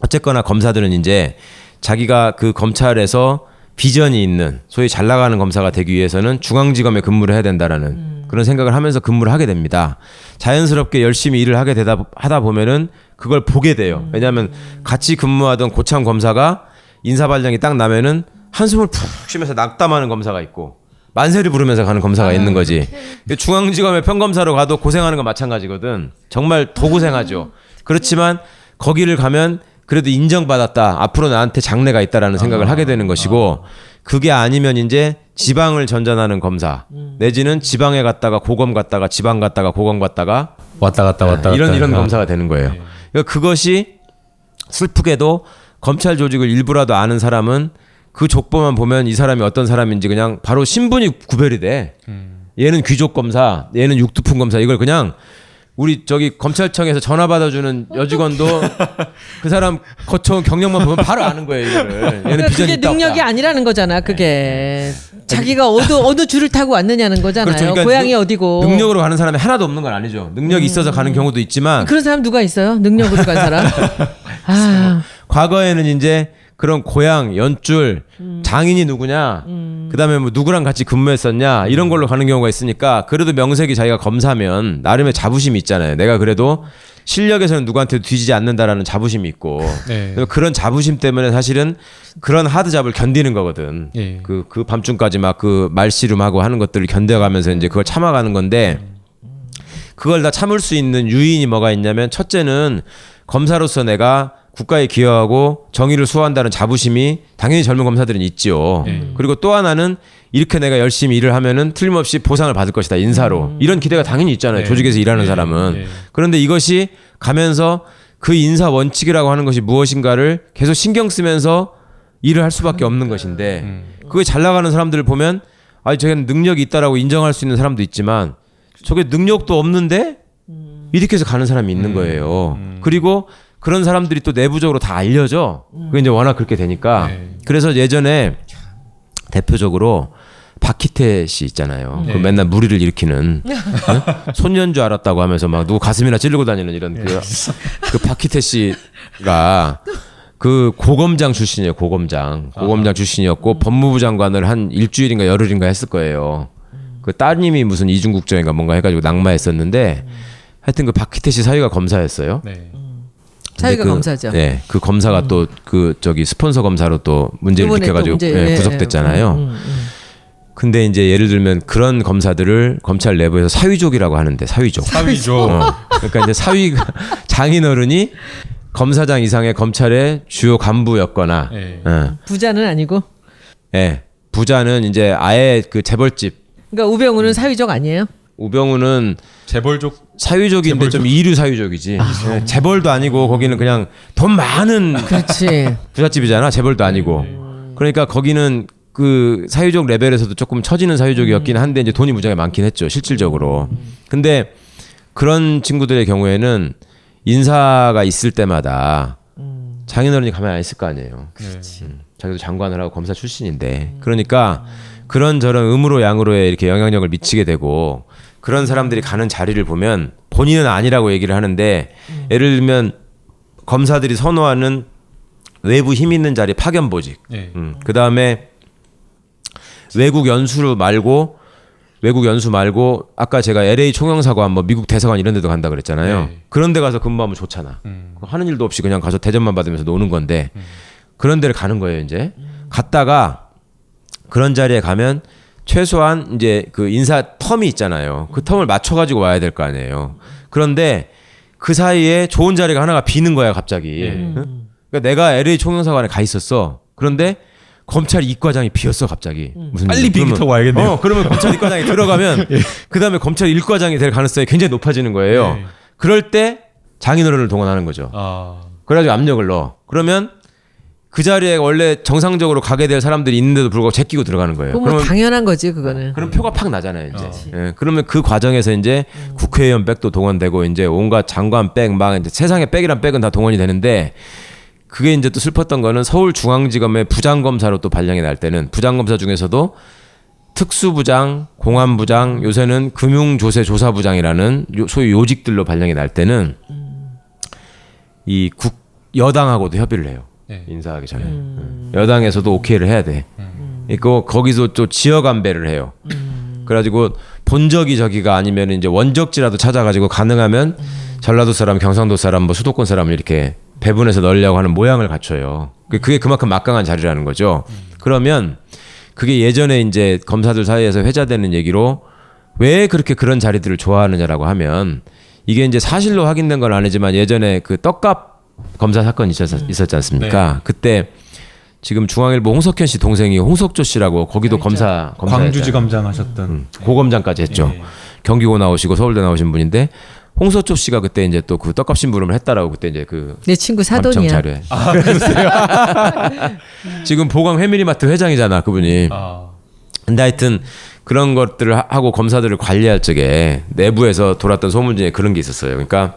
어쨌거나 검사들은 이제 자기가 그 검찰에서 비전이 있는 소위 잘 나가는 검사가 되기 위해서는 중앙지검에 근무를 해야 된다라는 그런 생각을 하면서 근무를 하게 됩니다. 자연스럽게 열심히 일을 하다 보면은 그걸 보게 돼요. 왜냐하면 같이 근무하던 고참 검사가 인사발령이 딱 나면은 한숨을 푹 쉬면서 낙담하는 검사가 있고 만세를 부르면서 가는 검사가 있는 거지. 중앙지검에 평검사로 가도 고생하는 건 마찬가지거든. 정말 더 고생하죠. 그렇지만 거기를 가면 그래도 인정받았다. 앞으로 나한테 장래가 있다라는 생각을 하게 되는 것이고 그게 아니면 이제 지방을 전전하는 검사 내지는 지방에 갔다가 고검 갔다가 지방 갔다가 고검 갔다가 왔다 갔다 이런 검사가 되는 거예요. 그러니까 그것이 슬프게도 검찰 조직을 일부라도 아는 사람은 그 족보만 보면 이 사람이 어떤 사람인지 그냥 바로 신분이 구별이 돼. 얘는 귀족 검사, 얘는 육두품 검사. 이걸 그냥 우리 저기 검찰청에서 전화 받아주는 여직원도 그 사람 거쳐온 경력만 보면 바로 아는 거예요. 이거를. 얘는 그러니까 비전이 그게 있다 능력이 없다. 아니라는 거잖아. 그게 자기가 어느 줄을 타고 왔느냐는 거잖아요. 그렇죠. 그러니까 고향이 어디고. 능력으로 가는 사람이 하나도 없는 건 아니죠. 능력이 있어서 가는 경우도 있지만 그런 사람 누가 있어요? 능력으로 간 사람? 아, 과거에는 이제 그런 고향, 연줄, 장인이 누구냐, 그다음에 뭐 누구랑 같이 근무했었냐 이런 걸로 가는 경우가 있으니까 그래도 명색이 자기가 검사면 나름의 자부심이 있잖아요. 내가 그래도 실력에서는 누구한테도 뒤지지 않는다라는 자부심이 있고 그런 자부심 때문에 사실은 그런 하드잡을 견디는 거거든. 그 밤중까지 막 그 말씨름하고 하는 것들을 견뎌가면서 이제 그걸 참아가는 건데 그걸 다 참을 수 있는 유인이 뭐가 있냐면 첫째는 검사로서 내가 국가에 기여하고 정의를 수호한다는 자부심이 당연히 젊은 검사들은 있지요. 그리고 또 하나는 이렇게 내가 열심히 일을 하면은 틀림없이 보상을 받을 것이다. 인사로. 이런 기대가 당연히 있잖아요. 조직에서 일하는 사람은. 그런데 이것이 가면서 그 인사 원칙이라고 하는 것이 무엇인가를 계속 신경 쓰면서 일을 할 수밖에 없는 것인데 그게 잘 나가는 사람들을 보면 아니 저게 능력이 있다라고 인정할 수 있는 사람도 있지만 저게 능력도 없는데 이렇게 해서 가는 사람이 있는 거예요. 그리고 그런 사람들이 또 내부적으로 다 알려져. 그게 이제 워낙 그렇게 되니까. 그래서 예전에 대표적으로 박희태 씨 있잖아요. 그 맨날 무리를 일으키는 손녀인 줄 알았다고 하면서 막 누구 가슴이나 찌르고 다니는 이런 그 박희태 씨가 그 고검장 출신이에요. 고검장 출신이었고 법무부 장관을 한 일주일인가 열흘인가 했을 거예요. 그 따님이 무슨 이중국적인가 뭔가 해가지고 낙마했었는데 하여튼 그 박희태 씨 사위가 검사였어요. 사위가 검사죠. 네, 그 검사가 또 그 저기 스폰서 검사로 또 문제를 일으켜가지고 구속됐잖아요. 근데 이제 예를 들면 그런 검사들을 검찰 내부에서 사위족이라고 하는데 사위족. 그러니까 이제 사위가 장인어른이 검사장 이상의 검찰의 주요 간부였거나, 부자는 아니고. 네, 부자는 이제 아예 그 재벌집. 그러니까 우병우는 사위족 아니에요? 우병우는 재벌족 사위족인데 좀 이류 사위족이지. 재벌도 아니고 거기는 그냥 돈 많은 그렇지. 부잣집이잖아. 재벌도 아니고. 그러니까 거기는 그 사위족 레벨에서도 조금 처지는 사위족이었긴 한데 이제 돈이 무지하게 많긴 했죠. 실질적으로. 근데 그런 친구들의 경우에는 인사가 있을 때마다 장인어른이 가만히 안 있을 거 아니에요. 자기도 장관을 하고 검사 출신인데. 그러니까 그런저런 음으로 양으로에 이렇게 영향력을 미치게 되고 그런 사람들이 가는 자리를 보면 본인은 아니라고 얘기를 하는데 예를 들면 검사들이 선호하는 외부 힘 있는 자리 파견 보직. 그 다음에 외국 연수 말고 아까 제가 LA 총영사관 뭐 미국 대사관 이런 데도 간다 그랬잖아요. 그런 데 가서 근무하면 좋잖아. 하는 일도 없이 그냥 가서 대접만 받으면서 노는 건데 그런 데를 가는 거예요. 이제 갔다가 그런 자리에 가면 최소한 이제 그 인사 텀이 있잖아요. 그 텀을 맞춰가지고 와야 될 거 아니에요. 그런데 그 사이에 좋은 자리가 하나가 비는 거야 갑자기. 그러니까 내가 LA 총영사관에 가 있었어. 그런데 검찰 이과장이 비었어 갑자기. 무슨 빨리 비행기 타고 와야겠네요. 그러면 검찰 이과장이 들어가면 그 다음에 검찰 일과장이 될 가능성이 굉장히 높아지는 거예요. 그럴 때 장인어른을 동원하는 거죠. 그래가지고 압력을 넣어. 그러면 그 자리에 원래 정상적으로 가게 될 사람들이 있는데도 불구하고 제끼고 들어가는 거예요. 그럼 뭐 당연한 거지 그거는. 그럼 표가 팍 나잖아요, 이제. 예, 그러면 그 과정에서 이제 국회의원 백도 동원되고 이제 온갖 장관 백 막 이제 세상에 백이란 백은 다 동원이 되는데 그게 이제 또 슬펐던 거는 서울중앙지검의 부장검사로 또 발령이 날 때는 부장검사 중에서도 특수부장, 공안부장, 요새는 금융조세조사부장이라는 소위 요직들로 발령이 날 때는 이 여당하고도 협의를 해요. 네. 인사하기 전에 여당에서도 오케이를 해야 돼. 이거 거기서 또 지역 안배를 해요. 그래가지고 본적이 저기가 아니면 이제 원적지라도 찾아가지고 가능하면 전라도 사람, 경상도 사람, 뭐 수도권 사람을 이렇게 배분해서 넣으려고 하는 모양을 갖춰요. 그게 그만큼 막강한 자리라는 거죠. 그러면 그게 예전에 이제 검사들 사이에서 회자되는 얘기로 왜 그렇게 그런 자리들을 좋아하느냐라고 하면 이게 이제 사실로 확인된 건 아니지만 예전에 그 떡값 검사 사건 있었지 않습니까? 네. 그때 지금 중앙일보 홍석현 씨 동생이 홍석조 씨라고 거기도 검사 광주지검장 하셨던 고검장까지 했죠. 예. 경기고 나오시고 서울대 나오신 분인데 홍석조 씨가 그때 이제 또 그 떡값 심부름을 했다라고 그때 이제 그 내 친구 사돈이야. 자료에. 그러세요? 지금 보강 회밀리마트 회장이잖아 그분이. 근데 하여튼 그런 것들을 하고 검사들을 관리할 적에 내부에서 돌았던 소문 중에 그런 게 있었어요. 그러니까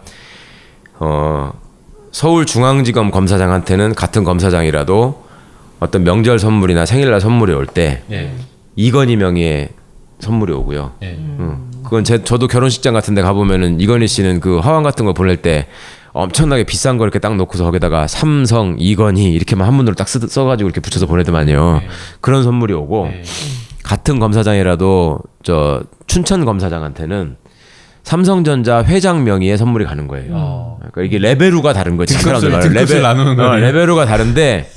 서울중앙지검 검사장한테는 같은 검사장이라도 어떤 명절 선물이나 생일날 선물이 올 때 예. 이건희 명의의 선물이 오고요. 예. 그건 저도 결혼식장 같은 데 가보면은 이건희 씨는 그 화환 같은 거 보낼 때 엄청나게 비싼 거 이렇게 딱 놓고서 거기다가 삼성, 이건희 이렇게만 한문으로 딱 써가지고 이렇게 붙여서 보내더만요. 그런 선물이 오고 같은 검사장이라도 저 춘천 검사장한테는 삼성전자 회장 명의의 선물이 가는 거예요. 그러니까 이게 레벨루가 다른 거지. 등급을 나누는 거예요. 레벨루가 다른데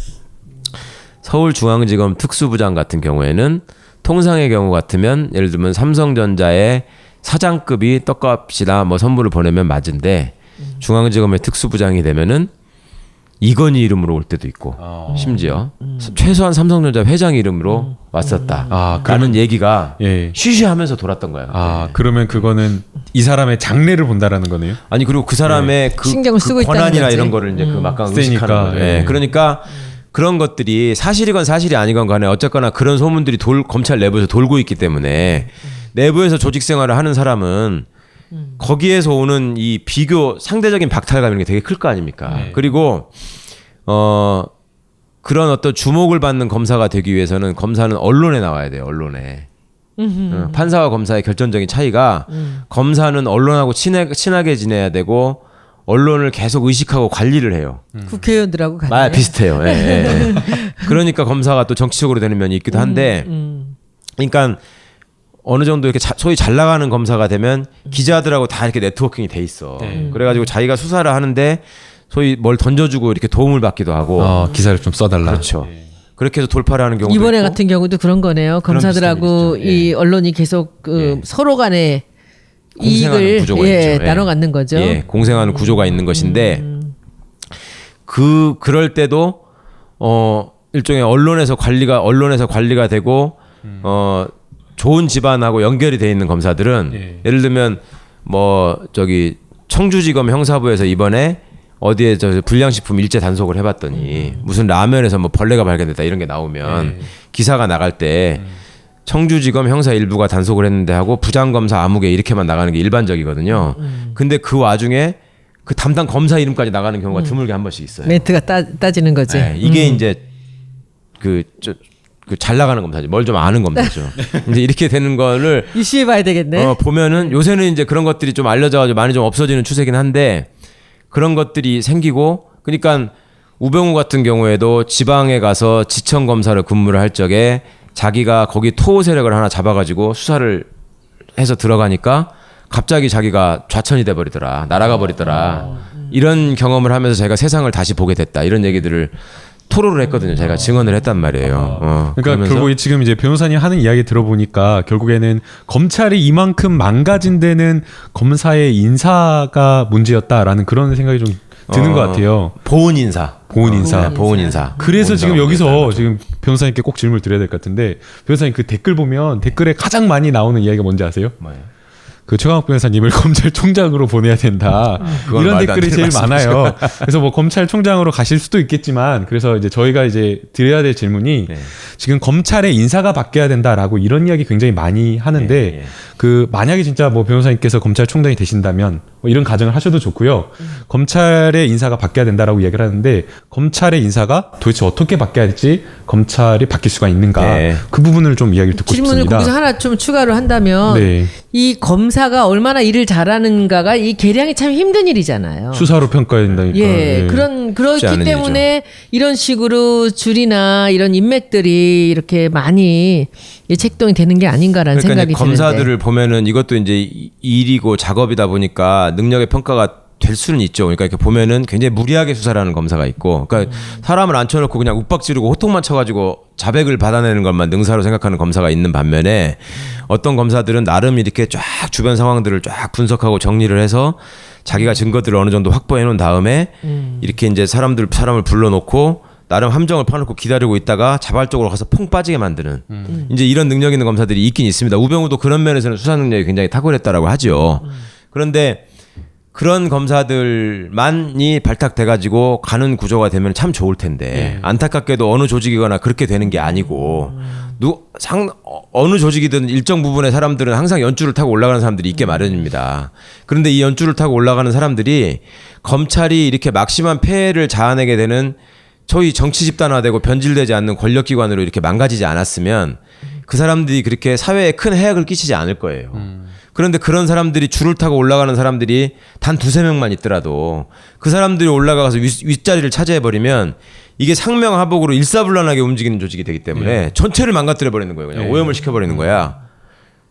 서울중앙지검 특수부장 같은 경우에는 통상의 경우 같으면 예를 들면 삼성전자의 사장급이 떡값이나 뭐 선물을 보내면 맞은데 중앙지검의 특수부장이 되면은 이건희 이름으로 올 때도 있고 심지어 최소한 삼성전자 회장 이름으로 왔었다. 라는 얘기가 예. 쉬쉬하면서 돌았던 거예요. 그러면 그거는 이 사람의 장래를 본다라는 거네요. 아니 그리고 그 사람의 그, 신경을 쓰고 그 권한이나 있다는 거지. 이런 거를 이제 그 막강 세니까, 의식하는 거예요. 예. 그러니까 그런 것들이 사실이건 사실이 아니건 간에 어쨌거나 그런 소문들이 검찰 내부에서 돌고 있기 때문에 내부에서 조직 생활을 하는 사람은 거기에서 오는 이 비교 상대적인 박탈감 이런 게 되게 클 거 아닙니까? 네. 그리고 그런 어떤 주목을 받는 검사가 되기 위해서는 검사는 언론에 나와야 돼요. 언론에. 판사와 검사의 결정적인 차이가 검사는 언론하고 친하게 지내야 되고 언론을 계속 의식하고 관리를 해요. 국회의원들하고 같네. 비슷해요. 예, 예. 그러니까 검사가 또 정치적으로 되는 면이 있기도 한데, 그러니까 어느 정도 이렇게 소위 잘 나가는 검사가 되면 기자들하고 다 이렇게 네트워킹이 돼 있어. 그래가지고 자기가 수사를 하는데 소위 뭘 던져주고 이렇게 도움을 받기도 하고. 기사를 좀 써달라. 그렇죠. 그렇게 해서 돌파를 하는 경우도 이번에 있고. 같은 경우도 그런 거네요. 검사들하고 비슷한 일이 있죠. 이 언론이 계속 그 서로 간에 공생하는 이익을 구조가 있죠. 나눠 갖는 거죠. 예, 공생하는 구조가 있는 것인데 그럴 때도 일종의 언론에서 관리가 되고 좋은 집안하고 연결이 돼 있는 검사들은 예를 들면 뭐 저기 청주지검 형사부에서 이번에 어디에 저 불량식품 일제 단속을 해봤더니 무슨 라면에서 뭐 벌레가 발견됐다 이런 게 나오면 기사가 나갈 때 청주지검 형사 일부가 단속을 했는데 하고 부장검사 아무개 이렇게만 나가는 게 일반적이거든요. 근데 그 와중에 그 담당 검사 이름까지 나가는 경우가 드물게 한 번씩 있어요. 멘트가 따지는 거지. 네, 이게 이제 그 잘 나가는 검사지. 뭘 좀 아는 검사죠. 이제 이렇게 되는 거를 이슈해 봐야 되겠네. 보면은 요새는 이제 그런 것들이 좀 알려져가지고 많이 좀 없어지는 추세긴 한데 그런 것들이 생기고 그러니까 우병우 같은 경우에도 지방에 가서 지청 검사를 근무를 할 적에 자기가 거기 토호 세력을 하나 잡아가지고 수사를 해서 들어가니까 갑자기 자기가 좌천이 돼버리더라. 날아가 버리더라. 이런 경험을 하면서 제가 세상을 다시 보게 됐다. 이런 얘기들을 토로를 했거든요. 제가 증언을 했단 말이에요. 그러니까 그러면서 결국 지금 이제 변호사님 하는 이야기 들어보니까 결국에는 검찰이 이만큼 망가진 데는 검사의 인사가 문제였다라는 그런 생각이 좀 드는 것 같아요. 보훈 인사. 보훈 인사. 보훈 인사. 그래서 지금 보훈 여기서 인사가 지금 변호사님께 꼭 질문을 드려야 될 것 같은데 변호사님 그 댓글 보면 댓글에 가장 많이 나오는 이야기가 뭔지 아세요? 뭐예요? 그 최강욱 변호사님을 검찰총장으로 보내야 된다. 그건 이런 말도 안 댓글이 되는 제일 많아요. 그래서 뭐 검찰총장으로 가실 수도 있겠지만 그래서 이제 저희가 이제 드려야 될 질문이 네. 지금 검찰의 인사가 바뀌어야 된다라고 이런 이야기 굉장히 많이 하는데 예. 그 만약에 진짜 뭐 변호사님께서 검찰총장이 되신다면 뭐 이런 가정을 하셔도 좋고요. 검찰의 인사가 바뀌어야 된다라고 이야기를 하는데 검찰의 인사가 도대체 어떻게 바뀌어야 할지 검찰이 바뀔 수가 있는가 네. 그 부분을 좀 이야기를 듣고 질문을 싶습니다. 거기서 하나 좀 추가로 한다면 네. 이 검사가 얼마나 일을 잘하는가가 이 계량이 참 힘든 일이잖아요. 수사로 평가해야 된다니까. 예, 쉽지 그렇기 않은 때문에 이런 식으로 줄이나 이런 인맥들이 이렇게 많이 책동이 되는 게 아닌가라는 그러니까 생각이 이제 검사들을 드는데. 보면은 이것도 이제 일이고 작업이다 보니까 능력의 평가가 될 수는 있죠. 그러니까 이렇게 보면은 굉장히 무리하게 수사를 하는 검사가 있고, 그러니까 사람을 앉혀놓고 그냥 욱박지르고 호통만 쳐가지고 자백을 받아내는 것만 능사로 생각하는 검사가 있는 반면에 어떤 검사들은 나름 이렇게 쫙 주변 상황들을 쫙 분석하고 정리를 해서 자기가 증거들을 어느 정도 확보해 놓은 다음에 이렇게 이제 사람을 불러놓고 나름 함정을 파놓고 기다리고 있다가 자발적으로 가서 퐁 빠지게 만드는 이제 이런 능력 있는 검사들이 있긴 있습니다. 우병우도 그런 면에서는 수사 능력이 굉장히 탁월했다라고 하죠. 그런데 그런 검사들만이 발탁돼가지고 가는 구조가 되면 참 좋을 텐데 안타깝게도 어느 조직이거나 그렇게 되는 게 아니고 어느 조직이든 일정 부분의 사람들은 항상 연줄을 타고 올라가는 사람들이 있게 마련입니다. 그런데 이 연줄을 타고 올라가는 사람들이 검찰이 이렇게 막심한 폐해를 자아내게 되는 소위 정치 집단화되고 변질되지 않는 권력기관으로 이렇게 망가지지 않았으면 그 사람들이 그렇게 사회에 큰 해악을 끼치지 않을 거예요. 그런데 그런 사람들이 줄을 타고 올라가는 사람들이 단 2-3명만 있더라도 그 사람들이 올라가서 윗자리를 차지해버리면 이게 상명하복으로 일사불란하게 움직이는 조직이 되기 때문에 전체를 망가뜨려버리는 거예요. 그냥 오염을 시켜버리는 거야.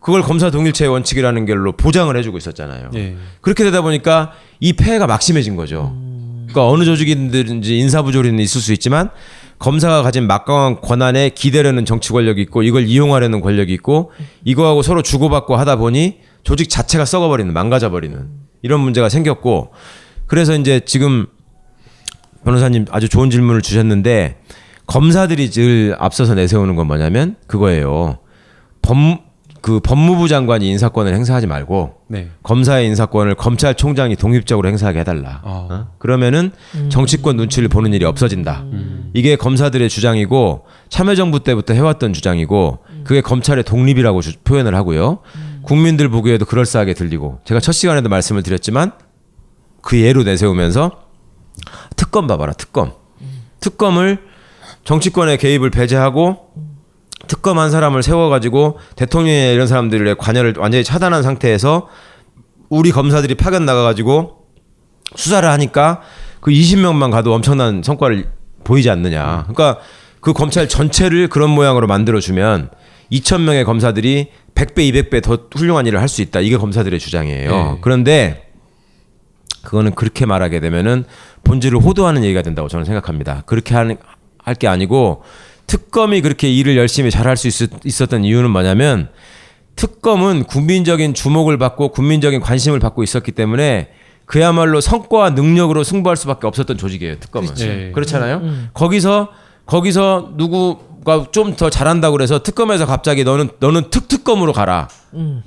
그걸 검사 동일체의 원칙이라는 걸로 보장을 해주고 있었잖아요. 그렇게 되다 보니까 이 폐해가 막심해진 거죠. 그러니까 어느 조직이든지 인사부조리는 있을 수 있지만 검사가 가진 막강한 권한에 기대려는 정치 권력이 있고 이걸 이용하려는 권력이 있고 이거하고 서로 주고받고 하다 보니 조직 자체가 썩어버리는, 망가져버리는 이런 문제가 생겼고, 그래서 이제 지금 변호사님 아주 좋은 질문을 주셨는데 검사들이 늘 앞서서 내세우는 건 뭐냐면 그거예요. 법무부 장관이 인사권을 행사하지 말고 검사의 인사권을 검찰총장이 독립적으로 행사하게 해달라. 그러면은 정치권 눈치를 보는 일이 없어진다. 이게 검사들의 주장이고 참여정부 때부터 해왔던 주장이고 그게 검찰의 독립이라고 표현을 하고요. 국민들 보기에도 그럴싸하게 들리고 제가 첫 시간에도 말씀을 드렸지만 그 예로 내세우면서 특검 봐봐라. 특검을 정치권의 개입을 배제하고 특검 한 사람을 세워가지고 대통령의 이런 사람들의 관여를 완전히 차단한 상태에서 우리 검사들이 파견 나가가지고 수사를 하니까 그 20명만 가도 엄청난 성과를 보이지 않느냐. 그러니까 그 검찰 전체를 그런 모양으로 만들어주면 2,000명의 검사들이 100배, 200배 더 훌륭한 일을 할 수 있다. 이게 검사들의 주장이에요. 그런데 그거는 그렇게 말하게 되면은 본질을 호도하는 얘기가 된다고 저는 생각합니다. 그렇게 할 게 아니고 특검이 그렇게 일을 열심히 잘할 수 있었던 이유는 뭐냐면 특검은 국민적인 주목을 받고 국민적인 관심을 받고 있었기 때문에 그야말로 성과와 능력으로 승부할 수밖에 없었던 조직이에요. 특검은. 그렇잖아요. 거기서 누구가 좀 더 잘한다고 그래서 특검에서 갑자기 너는 특검으로 가라.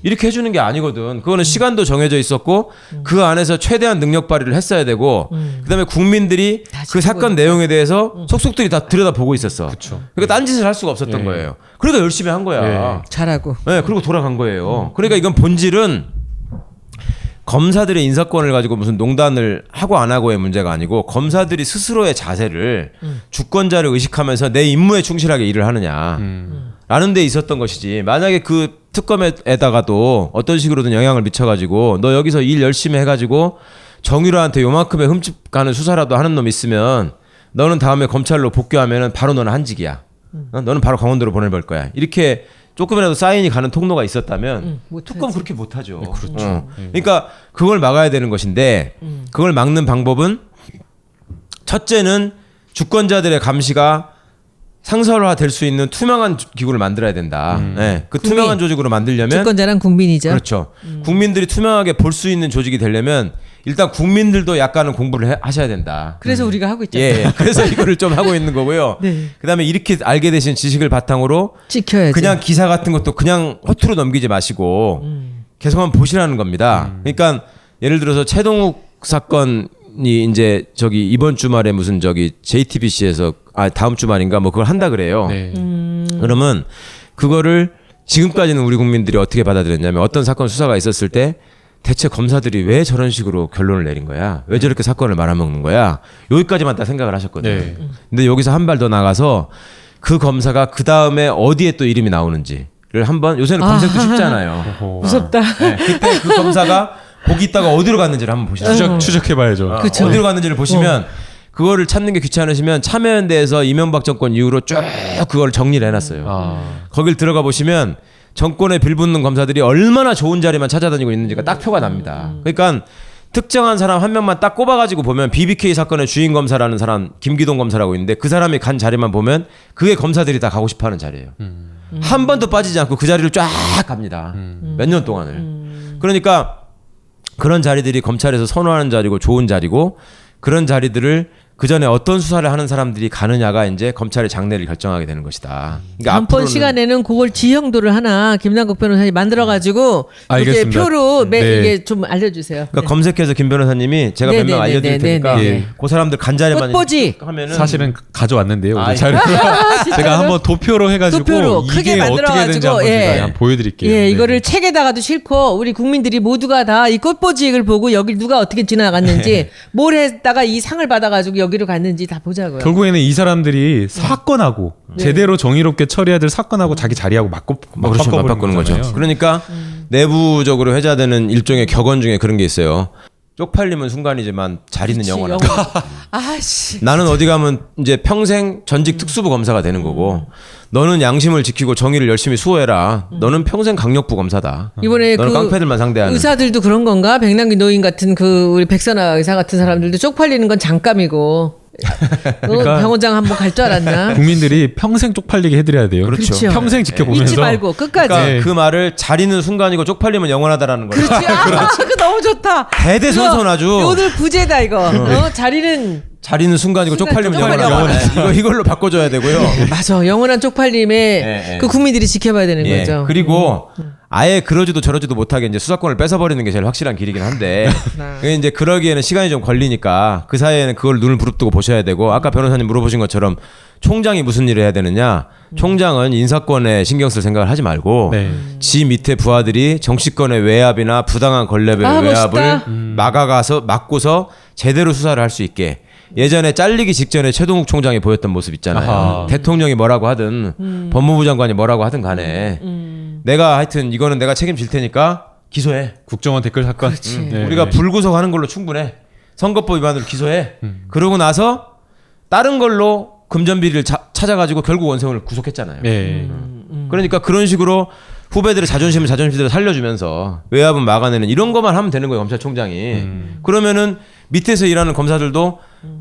이렇게 해주는 게 아니거든. 그거는 시간도 정해져 있었고 그 안에서 최대한 능력 발휘를 했어야 되고 그다음에 국민들이 그 사건 내용에 대해서 속속들이 다 들여다보고 있었어. 그러니까 딴짓을 할 수가 없었던 거예요. 그러니까 열심히 한 거야. 잘하고. 네, 그리고 돌아간 거예요. 그러니까 이건 본질은 검사들의 인사권을 가지고 무슨 농단을 하고 안 하고의 문제가 아니고 검사들이 스스로의 자세를 주권자를 의식하면서 내 임무에 충실하게 일을 하느냐 라는 데 있었던 것이지. 만약에 그 특검에다가도 어떤 식으로든 영향을 미쳐가지고 너 여기서 일 열심히 해가지고 정유라한테 요만큼의 흠집 가는 수사라도 하는 놈 있으면 너는 다음에 검찰로 복귀하면 바로 너는 한직이야. 너는 바로 강원도로 보내볼 거야. 이렇게 조금이라도 사인이 가는 통로가 있었다면 특검 그렇게 못하죠. 그렇죠. 그러니까 그걸 막아야 되는 것인데 그걸 막는 방법은 첫째는 주권자들의 감시가 상설화될 수 있는 투명한 기구를 만들어야 된다. 네, 그 투명한 조직으로 만들려면 주권자란 국민이죠. 그렇죠. 국민들이 투명하게 볼 수 있는 조직이 되려면 일단 국민들도 약간은 공부를 하셔야 된다. 그래서 우리가 하고 있잖아요. 예, 그래서 이거를 좀 하고 있는 거고요. 네. 그다음에 이렇게 알게 되신 지식을 바탕으로 지켜야지. 그냥 기사 같은 것도 그냥 허투루 넘기지 마시고 계속 한번 보시라는 겁니다. 그러니까 예를 들어서 최동욱 사건이 이제 저기 이번 주말에 무슨 저기 JTBC에서 다음 주말인가 뭐 그걸 한다 그래요. 네. 그러면 그거를 지금까지는 우리 국민들이 어떻게 받아들였냐면 어떤 사건 수사가 있었을 때 대체 검사들이 왜 저런 식으로 결론을 내린 거야? 왜 저렇게 사건을 말아먹는 거야? 여기까지만 딱 생각을 하셨거든요. 네. 근데 여기서 한 발 더 나가서 그 검사가 그 다음에 어디에 또 이름이 나오는지를 한번 요새는 검색도 쉽잖아요. 무섭다. 네, 그때 그 검사가 거기 있다가 어디로 갔는지를 한번 보시죠. 추적해봐야죠. 그쵸. 어디로 갔는지를 보시면 그거를 찾는 게 귀찮으시면 참여연대에서 이명박 정권 이후로 쭉 그걸 정리를 해놨어요. 거길 들어가 보시면 정권에 빌붙는 검사들이 얼마나 좋은 자리만 찾아다니고 있는지가 딱 표가 납니다. 그러니까 특정한 사람 한 명만 딱 꼽아가지고 보면 BBK 사건의 주인 검사라는 사람 김기동 검사라고 있는데 그 사람이 간 자리만 보면 그게 검사들이 다 가고 싶어하는 자리예요. 한 번도 빠지지 않고 그 자리를 쫙 갑니다. 몇 년 동안을. 그러니까 그런 자리들이 검찰에서 선호하는 자리고 좋은 자리고 그런 자리들을 그 전에 어떤 수사를 하는 사람들이 가느냐가 이제 검찰의 장래를 결정하게 되는 것이다. 그러니까 다음번 앞으로는- 시간에는 그걸 지형도를 하나 김남국 변호사님 만들어가지고 이렇게 알겠습니다. 표로 네. 이게 좀 알려주세요. 그러니까 검색해서 김 변호사님이 제가 네, 몇 명 네, 알려드릴 네, 네, 테니까 네, 네. 그 사람들 간 자리만 꽃보지. 하면은 사실은 가져왔는데요. 오늘 아, 자료. 제가 한번 도표로 해가지고 도표로 크게 이게 어떻게 되는지 만들어가지고, 한번 예. 제가 한번 보여드릴게요. 예, 네. 이거를 책에다가도 싣고 우리 국민들이 모두가 다 이 꽃보직을 보고 여기 누가 어떻게 지나갔는지 뭘 했다가 이 상을 받아가지고 여기로 갔는지 다 보자고요. 결국에는 이 사람들이 사건하고 제대로 정의롭게 처리해야 될 사건하고 자기 자리하고 그렇죠. 맞바꾸는 거죠. 거잖아요. 그러니까 내부적으로 회자되는 일종의 격언 중에 그런 게 있어요. 쪽팔림은 순간이지만 자리는 영원하다. 아씨. 나는 어디 가면 이제 평생 전직 특수부 검사가 되는 거고 너는 양심을 지키고 정의를 열심히 수호해라. 너는 평생 강력부 검사다. 이번에 너는 그 깡패들만 상대하는. 의사들도 그런 건가? 백남기 노인 같은 그 우리 백선아 의사 같은 사람들도 쪽팔리는 건 잠깐이고. 그러니까 병원장 한번 갈 줄 알았나? 국민들이 평생 쪽팔리게 해드려야 돼요. 그렇죠. 평생 지켜보면서 잊지 말고 끝까지. 그러니까 네. 그 말을 자리는 순간이고 쪽팔림은 영원하다라는 거죠. 그렇지. 그거 너무 좋다. 대대손손 아주. 오늘 부제다 이거. 자리는 자리는 순간이고 쪽팔림은 쪽팔림 영원하다. 이걸로 바꿔줘야 되고요. 맞아. 영원한 쪽팔림에 예. 그 국민들이 지켜봐야 되는 예. 거죠. 그리고 아예 그러지도 저러지도 못하게 이제 수사권을 뺏어버리는 게 제일 확실한 길이긴 한데 그게 이제 그러기에는 시간이 좀 걸리니까 그 사이에는 그걸 눈을 부릅뜨고 보셔야 되고 아까 변호사님 물어보신 것처럼 총장이 무슨 일을 해야 되느냐 총장은 인사권에 신경 쓸 생각을 하지 말고 네. 지 밑에 부하들이 정치권의 외압이나 부당한 권력의 아, 외압을 멋있다. 막고서 제대로 수사를 할 수 있게 예전에 잘리기 직전에 최동욱 총장이 보였던 모습 있잖아요. 아하. 대통령이 뭐라고 하든 법무부 장관이 뭐라고 하든 간에 내가 하여튼 이거는 내가 책임질 테니까 기소해. 국정원 댓글 사건. 네. 우리가 불구속하는 걸로 충분해. 선거법 위반으로 기소해. 그러고 나서 다른 걸로 금전비리를 찾아가지고 결국 원세훈을 구속했잖아요. 네. 그러니까 그런 식으로 후배들의 자존심대로 살려주면서 외압은 막아내는 이런 것만 하면 되는 거예요. 검찰총장이. 그러면은 밑에서 일하는 검사들도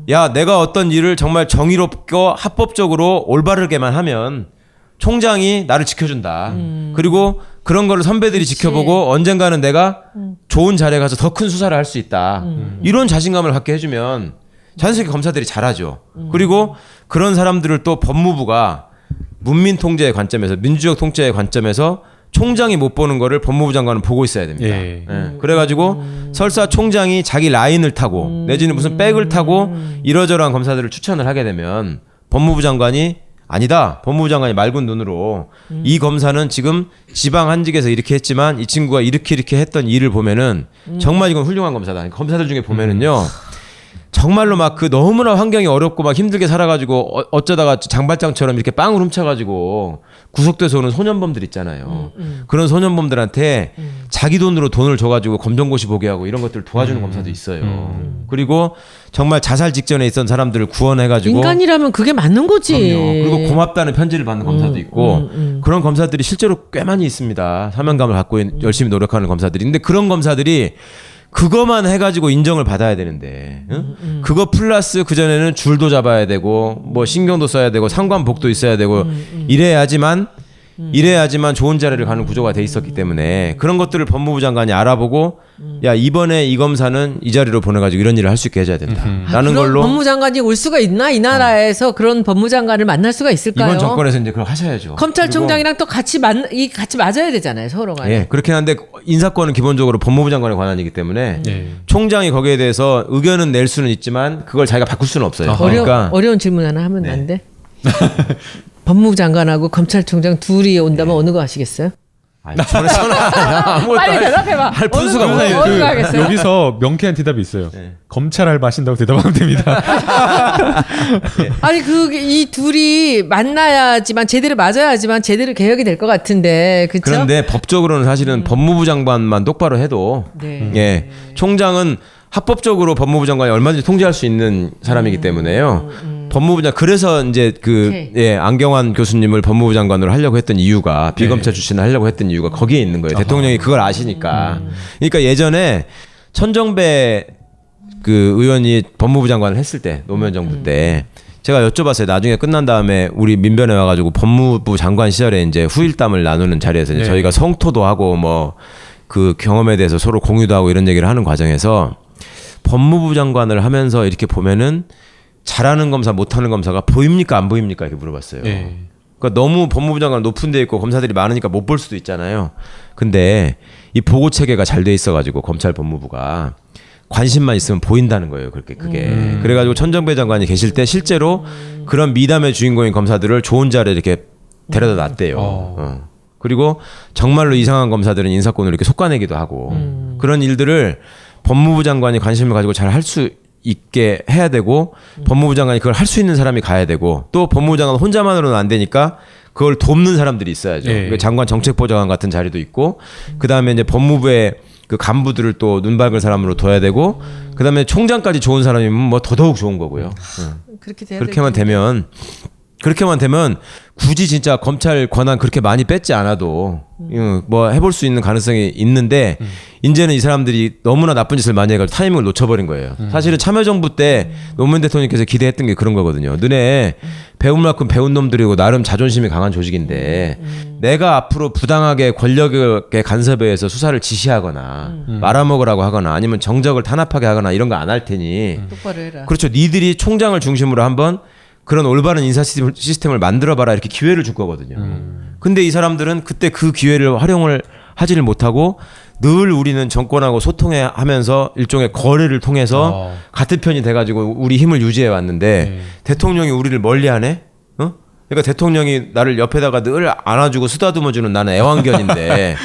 야 내가 어떤 일을 정말 정의롭고 합법적으로 올바르게만 하면 총장이 나를 지켜준다. 그리고 그런 거를 선배들이 지켜보고 언젠가는 내가 좋은 자리에 가서 더 큰 수사를 할 수 있다. 이런 자신감을 갖게 해주면 자연스럽게 검사들이 잘하죠. 그리고 그런 사람들을 또 법무부가 문민 통제의 관점에서 민주적 통제의 관점에서 총장이 못 보는 거를 법무부 장관은 보고 있어야 됩니다. 예. 예. 그래가지고 설사 총장이 자기 라인을 타고 내지는 무슨 백을 타고 이러저러한 검사들을 추천을 하게 되면 법무부 장관이 아니다. 법무부 장관이 맑은 눈으로 이 검사는 지금 지방 한직에서 이렇게 했지만 이 친구가 이렇게 했던 일을 보면은 정말 이건 훌륭한 검사다. 검사들 중에 보면은요. 정말로 막 그 너무나 환경이 어렵고 막 힘들게 살아가지고 어쩌다가 장발장처럼 이렇게 빵을 훔쳐가지고 구속돼서 오는 소년범들 있잖아요. 그런 소년범들한테 자기 돈으로 돈을 줘가지고 검정고시 보게 하고 이런 것들을 도와주는 검사도 있어요. 그리고 정말 자살 직전에 있던 사람들을 구원해가지고 인간이라면 그게 맞는 거지. 그럼요. 그리고 고맙다는 편지를 받는 검사도 있고 그런 검사들이 실제로 꽤 많이 있습니다. 사명감을 갖고 열심히 노력하는 검사들이. 근데 그런 검사들이 그거만 해가지고 인정을 받아야 되는데 그거 플러스 그전에는 줄도 잡아야 되고 뭐 신경도 써야 되고 상관복도 있어야 되고 이래야지만 이래야지만 좋은 자리를 가는 구조가 돼 있었기 때문에 그런 것들을 법무부 장관이 알아보고 야 이번에 이 검사는 이 자리로 보내가지고 이런 일을 할 수 있게 해줘야 된다라는 그런 걸로 법무장관이 올 수가 있나? 이 나라에서 그런 법무장관을 만날 수가 있을까요? 이번 정권에서 이제 그걸 하셔야죠. 검찰총장이랑 또 같이 같이 맞아야 되잖아요, 서로 간에. 예, 그렇긴 한데 인사권은 기본적으로 법무부 장관의 권한이기 때문에 총장이 거기에 대해서 의견은 낼 수는 있지만 그걸 자기가 바꿀 수는 없어요. 그러니까 어려운 질문 하나 하면 안 돼? 법무부 장관하고 검찰총장 둘이 온다면 어느 거 하시겠어요? 아니, 저는 아무것도 빨리 대답해봐. 할 분수가 어느 거, 뭐예요? 어느 거 하겠어요? 여기서 명쾌한 대답이 있어요. 검찰 알바 하신다고 대답하면 됩니다. 아니 이 둘이 만나야지만 제대로 맞아야지만 제대로 개혁이 될 것 같은데 그렇죠? 그런데 법적으로는 사실은 법무부 장관만 똑바로 해도 네. 예, 총장은 합법적으로 법무부 장관이 얼마든지 통제할 수 있는 사람이기 때문에요. 법무부 장 그래서 이제 오케이. 안경환 교수님을 법무부 장관으로 하려고 했던 이유가 비검찰 출신을 하려고 했던 이유가 거기에 있는 거예요. 대통령이 그걸 아시니까. 그러니까 예전에 천정배 그 의원이 법무부 장관을 했을 때 노무현 정부 때 제가 여쭤봤어요. 나중에 끝난 다음에 우리 민변에 와가지고 법무부 장관 시절에 이제 후일담을 나누는 자리에서 이제 저희가 성토도 하고 뭐 그 경험에 대해서 서로 공유도 하고 이런 얘기를 하는 과정에서 법무부 장관을 하면서 이렇게 보면은 잘하는 검사 못하는 검사가 보입니까 안 보입니까 이렇게 물어봤어요. 그러니까 너무 법무부 장관 높은 데 있고 검사들이 많으니까 못 볼 수도 있잖아요. 근데 이 보고 체계가 잘 돼 있어가지고 검찰 법무부가 관심만 있으면 보인다는 거예요. 그렇게 그게. 그래가지고 천정배 장관이 계실 때 실제로 그런 미담의 주인공인 검사들을 좋은 자리에 이렇게 데려다 놨대요. 그리고 정말로 이상한 검사들은 인사권을 이렇게 솎아내기도 하고 그런 일들을 법무부 장관이 관심을 가지고 잘 할 수 있게 해야 되고 법무부 장관이 그걸 할 수 있는 사람이 가야 되고 또 법무부 장관 혼자만으로는 안 되니까 그걸 돕는 사람들이 있어야죠. 그러니까 장관 정책보좌관 같은 자리도 있고 그 다음에 이제 법무부의 그 간부들을 또 눈 밝은 사람으로 둬야 되고 그 다음에 총장까지 좋은 사람이면 뭐 더더욱 좋은 거고요. 그렇게만 되면 굳이 진짜 검찰 권한 그렇게 많이 뺏지 않아도 뭐 해볼 수 있는 가능성이 있는데 이제는 이 사람들이 너무나 나쁜 짓을 많이 해가지고 타이밍을 놓쳐버린 거예요. 사실은 참여정부 때 노무현 대통령께서 기대했던 게 그런 거거든요. 너네 배운 만큼 배운 놈들이고 나름 자존심이 강한 조직인데 내가 앞으로 부당하게 권력의 간섭에 의해서 수사를 지시하거나 말아먹으라고 하거나 아니면 정적을 탄압하게 하거나 이런 거 안 할 테니 똑바로 해라. 그렇죠. 니들이 총장을 중심으로 한번 그런 올바른 인사 시스템을 만들어봐라 이렇게 기회를 줄 거거든요. 근데 이 사람들은 그때 그 기회를 활용을 하지를 못하고 늘 우리는 정권하고 소통하면서 일종의 거래를 통해서 같은 편이 돼가지고 우리 힘을 유지해 왔는데 대통령이 우리를 멀리하네? 그러니까 대통령이 나를 옆에다가 늘 안아주고 쓰다듬어주는 나는 애완견인데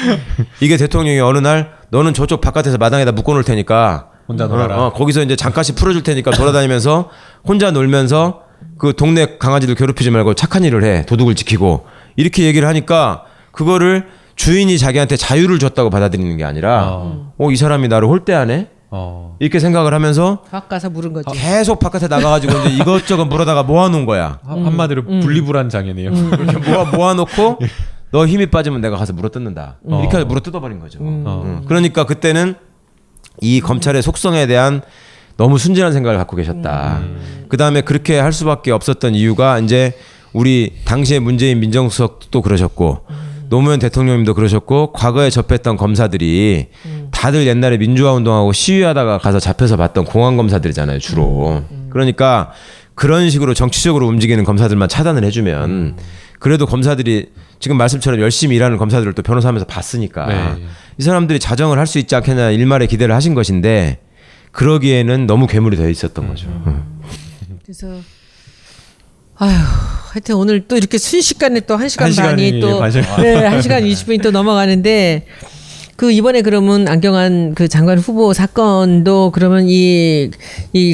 이게 대통령이 어느 날 너는 저쪽 바깥에서 마당에다 묶어놓을 테니까 혼자 놀아라. 거기서 이제 잠깐씩 풀어줄 테니까 돌아다니면서 혼자 놀면서 그 동네 강아지들 괴롭히지 말고 착한 일을 해. 도둑을 지키고. 이렇게 얘기를 하니까 그거를 주인이 자기한테 자유를 줬다고 받아들이는 게 아니라 이 사람이 나를 홀대하네? 이렇게 생각을 하면서 박 가서 물은 거지. 계속 바깥에 나가가지고 이제 이것저것 물어다가 모아놓은 거야. 한마디로 분리불안 장애네요. 이렇게 모아놓고 너 힘이 빠지면 내가 가서 물어뜯는다. 이렇게 해서 물어뜯어버린 거죠. 그러니까 그때는 이 검찰의 속성에 대한 너무 순진한 생각을 갖고 계셨다. 그 다음에 그렇게 할 수밖에 없었던 이유가 이제 우리 당시에 문재인 민정수석도 그러셨고 노무현 대통령님도 그러셨고 과거에 접했던 검사들이 다들 옛날에 민주화 운동하고 시위하다가 가서 잡혀서 봤던 공안 검사들이잖아요 주로. 그러니까 그런 식으로 정치적으로 움직이는 검사들만 차단을 해주면 그래도 검사들이 지금 말씀처럼 열심히 일하는 검사들을 또 변호사하면서 봤으니까 이 사람들이 자정을 할 수 있지 않겠냐 일말의 기대를 하신 것인데 그러기에는 너무 괴물이 되어 있었던 거죠. 그래서 하여튼 오늘 또 이렇게 순식간에 또 1시간 반이 또 1시간 20분이 또 넘어가는데 그 이번에 그러면 안경환 그 장관 후보 사건도 그러면 이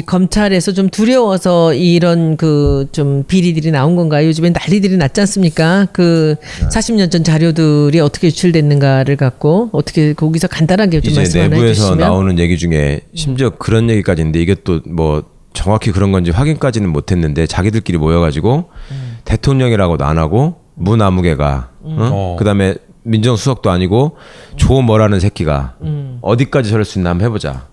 검찰에서 좀 두려워서 이런 그 좀 비리들이 나온 건가요? 요즘엔 난리들이 났지 않습니까? 그 40년 전 자료들이 어떻게 유출됐는가를 갖고 어떻게 거기서 간단하게 좀 말씀 하나 해주시면. 내부에서 나오는 얘기 중에 심지어 그런 얘기까지 있는데 이게 또 뭐 정확히 그런 건지 확인까지는 못했는데 자기들끼리 모여가지고 대통령이라고도 안 하고 무나무개가 그다음에 민정수석도 아니고 조 뭐라는 새끼가 어디까지 저럴 수 있나 한번 해보자.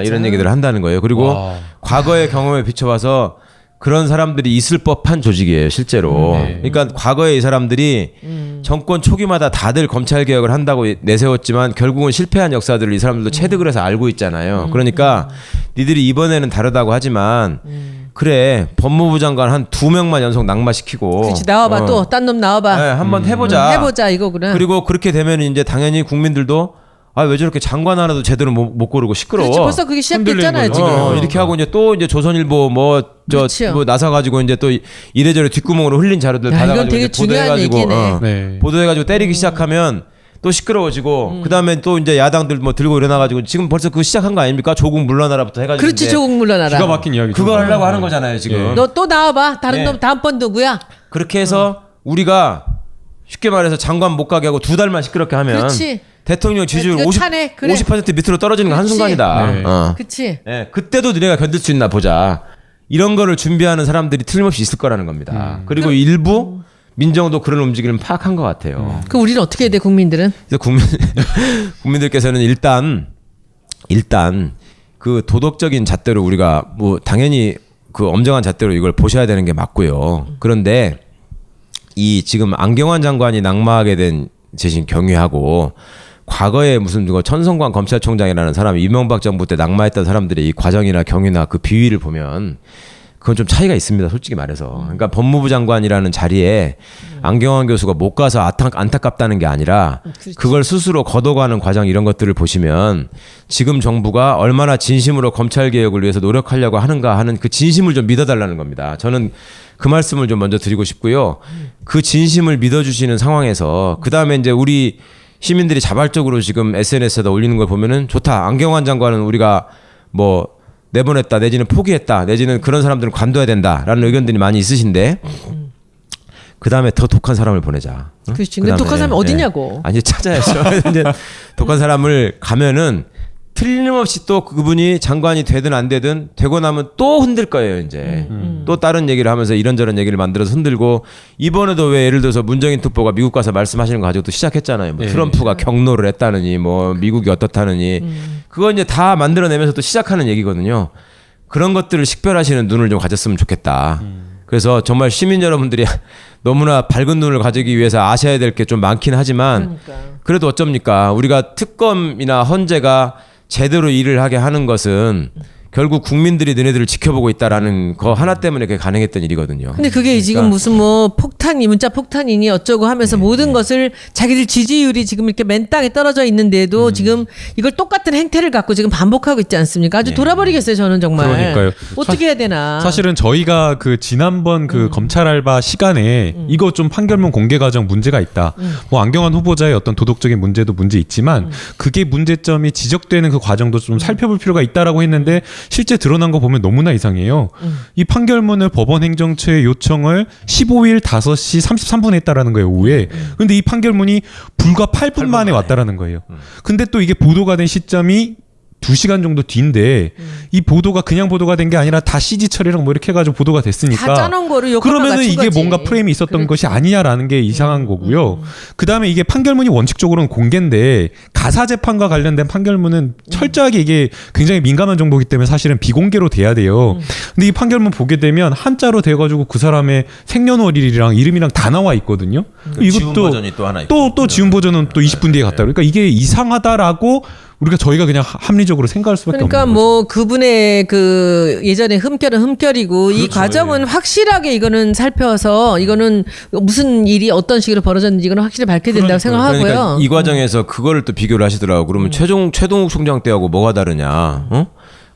이런 얘기들을 한다는 거예요. 그리고 과거의 경험에 비춰봐서 그런 사람들이 있을 법한 조직이에요, 실제로. 그러니까 과거에 이 사람들이 정권 초기마다 다들 검찰 개혁을 한다고 내세웠지만 결국은 실패한 역사들을 이 사람들도 체득을 해서 알고 있잖아요. 그러니까 니들이 이번에는 다르다고 하지만 그래, 법무부 장관 한 2명만 연속 낙마시키고. 그렇지, 나와봐. 또 딴 놈 나와봐. 네, 한번 해보자. 해보자 이거구나. 그리고 그렇게 되면 이제 당연히 국민들도 아, 왜 저렇게 장관 하나도 제대로 못 고르고 시끄러워. 그렇지, 벌써 그게 시작됐잖아요 지금. 이렇게 하고 이제 또 이제 조선일보 뭐 나서 가지고 이제 또 이래저래 뒷구멍으로 흘린 자료들 야, 받아가지고 이건 되게 이제 보도해가지고 중요한 네. 보도해가지고 때리기 시작하면 또 시끄러워지고 그다음에 또 이제 야당들 뭐 들고 일어나가지고 지금 벌써 그거 시작한 거 아닙니까? 조국 물러나라부터 해가지고. 그렇지, 이제 조국 물러나라. 기가 막힌 이야기. 그거 하려고 하는 거잖아요 지금. 너 또 나와봐. 다른 네. 놈 다음번 누구야? 그렇게 해서 우리가 쉽게 말해서 장관 못 가게 하고 2달만 시끄럽게 하면 그렇지. 대통령 지지율 이거 50, 차네. 그래. 50% 밑으로 떨어지는 건 그렇지. 한순간이다. 네. 그치. 예, 그때도 너네가 견딜 수 있나 보자. 이런 거를 준비하는 사람들이 틀림없이 있을 거라는 겁니다. 그리고 일부 민정도 그런 움직임을 파악한 것 같아요. 그 우리는 어떻게 해야 돼 국민들은? 그래서 국민들께서는 일단 그 도덕적인 잣대로 우리가 뭐 당연히 그 엄정한 잣대로 이걸 보셔야 되는 게 맞고요. 그런데 이 지금 안경환 장관이 낙마하게 된 제신 경위하고 과거에 무슨 누가 천성관 검찰총장이라는 사람이 이명박 정부 때 낙마했던 사람들의 이 과정이나 경위나 그 비위를 보면 그건 좀 차이가 있습니다. 솔직히 말해서. 그러니까 법무부 장관이라는 자리에 안경환 교수가 못 가서 안타깝다는 게 아니라 그걸 스스로 걷어가는 과정 이런 것들을 보시면 지금 정부가 얼마나 진심으로 검찰 개혁을 위해서 노력하려고 하는가 하는 그 진심을 좀 믿어달라는 겁니다. 저는 그 말씀을 좀 먼저 드리고 싶고요. 그 진심을 믿어주시는 상황에서 그 다음에 이제 우리 시민들이 자발적으로 지금 SNS에다 올리는 걸 보면은 좋다. 안경환 장관은 우리가 뭐 내보냈다 내지는 포기했다 내지는 그런 사람들은 관둬야 된다라는 의견들이 많이 있으신데 그 다음에 더 독한 사람을 보내자. 응? 그렇지. 근데 독한 사람이 어디냐고. 아니 찾아야죠. 이제 독한 사람을 가면은 틀림없이 또 그분이 장관이 되든 안 되든 되고 나면 또 흔들 거예요 이제. 또 다른 얘기를 하면서 이런저런 얘기를 만들어서 흔들고 이번에도 왜 예를 들어서 문정인 특보가 미국 가서 말씀하시는 거 가지고 또 시작했잖아요. 뭐 트럼프가 경로를 했다느니 뭐 미국이 어떻다느니 그거 이제 다 만들어내면서 또 시작하는 얘기거든요. 그런 것들을 식별하시는 눈을 좀 가졌으면 좋겠다. 그래서 정말 시민 여러분들이 너무나 밝은 눈을 가지기 위해서 아셔야 될 게 좀 많긴 하지만 그래도 어쩝니까? 우리가 특검이나 헌재가 제대로 일을 하게 하는 것은 결국 국민들이 너네들을 지켜보고 있다라는 거 하나 때문에 그게 가능했던 일이거든요. 근데 그게 지금 무슨 뭐 폭탄이 문자 폭탄이니 어쩌고 하면서 모든 것을 자기들 지지율이 지금 이렇게 맨 땅에 떨어져 있는데도 지금 이걸 똑같은 행태를 갖고 지금 반복하고 있지 않습니까? 아주 돌아버리겠어요 저는 정말. 그러니까요. 어떻게 해야 되나. 사실은 저희가 그 지난번 그 검찰 알바 시간에 이거 좀 판결문 공개 과정 문제가 있다. 뭐 안경환 후보자의 어떤 도덕적인 문제도 문제 있지만 그게 문제점이 지적되는 그 과정도 좀 살펴볼 필요가 있다라고 했는데 실제 드러난 거 보면 너무나 이상해요. 이 판결문을 법원 행정처에 요청을 15일 5시 33분에 했다라는 거예요, 오후에. 근데 이 판결문이 불과 8분 만에 왔다라는 거예요. 근데 또 이게 보도가 된 시점이 2시간 정도 뒤인데 이 보도가 그냥 보도가 된 게 아니라 다 CG 처리랑 뭐 이렇게 해가지고 보도가 됐으니까 다 짜놓은 거를 요건을 그러면은 갖춘 이게 거지. 뭔가 프레임이 있었던 것이 아니냐라는 게 이상한 거고요. 그 다음에 이게 판결문이 원칙적으로는 공개인데 가사 재판과 관련된 판결문은 철저하게 이게 굉장히 민감한 정보이기 때문에 사실은 비공개로 돼야 돼요. 근데 이 판결문 보게 되면 한자로 돼가지고 그 사람의 생년월일이랑 이름이랑 다 나와 있거든요. 지운 버전이 또 하나 또 지운 버전은 또 20분 뒤에 갔다. 그러니까 이게 이상하다라고 저희가 그냥 합리적으로 생각할 수밖에 그러니까 없는 뭐 그분의 그 예전에 흠결은 흠결이고 이 과정은 확실하게 이거는 살펴서 이거는 무슨 일이 어떤 식으로 벌어졌는지 이거는 확실히 밝혀야 된다고 생각하고요. 그러니까 이 과정에서 그거를 또 비교를 하시더라고. 그러면 최동욱 총장 때하고 뭐가 다르냐? 어?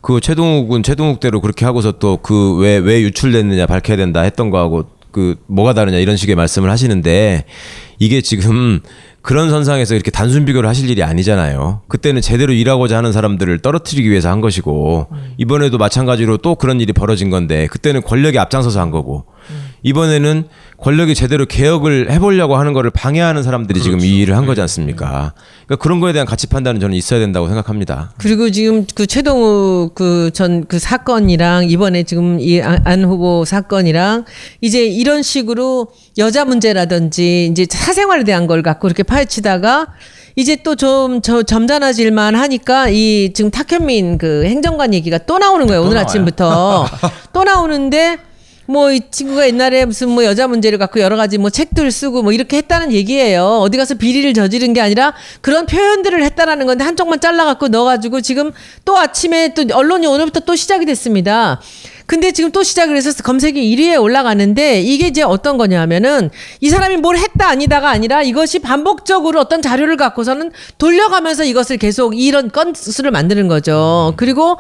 그 최동욱은 최동욱대로 그렇게 하고서 또 그 왜 유출됐느냐 밝혀야 된다 했던 거하고 그 뭐가 다르냐 이런 식의 말씀을 하시는데 이게 지금 그런 선상에서 이렇게 단순 비교를 하실 일이 아니잖아요. 그때는 제대로 일하고자 하는 사람들을 떨어뜨리기 위해서 한 것이고 이번에도 마찬가지로 또 그런 일이 벌어진 건데 그때는 권력이 앞장서서 한 거고 이번에는 권력이 제대로 개혁을 해보려고 하는 거를 방해하는 사람들이 지금 이 일을 한 거지 않습니까? 그러니까 그런 거에 대한 가치 판단은 저는 있어야 된다고 생각합니다. 그리고 지금 그 최동욱 그 전 그 사건이랑 이번에 지금 이 안 후보 사건이랑 이제 이런 식으로 여자 문제라든지 이제 사생활에 대한 걸 갖고 이렇게 파헤치다가 이제 또 좀 점잖아질만 하니까 이 지금 탁현민 그 행정관 얘기가 또 나오는 거예요. 오늘 아침부터 또 나오는데 뭐 이 친구가 옛날에 무슨 뭐 여자 문제를 갖고 여러 가지 뭐 책들 쓰고 뭐 이렇게 했다는 얘기예요. 어디 가서 비리를 저지른 게 아니라 그런 표현들을 했다라는 건데 한쪽만 잘라갖고 넣어가지고 지금 또 아침에 또 언론이 오늘부터 또 시작이 됐습니다. 근데 지금 또 시작을 해서 검색이 1위에 올라가는데 이게 이제 어떤 거냐면은 이 사람이 뭘 했다 아니다가 아니라 이것이 반복적으로 어떤 자료를 갖고서는 돌려가면서 이것을 계속 이런 건수를 만드는 거죠. 그리고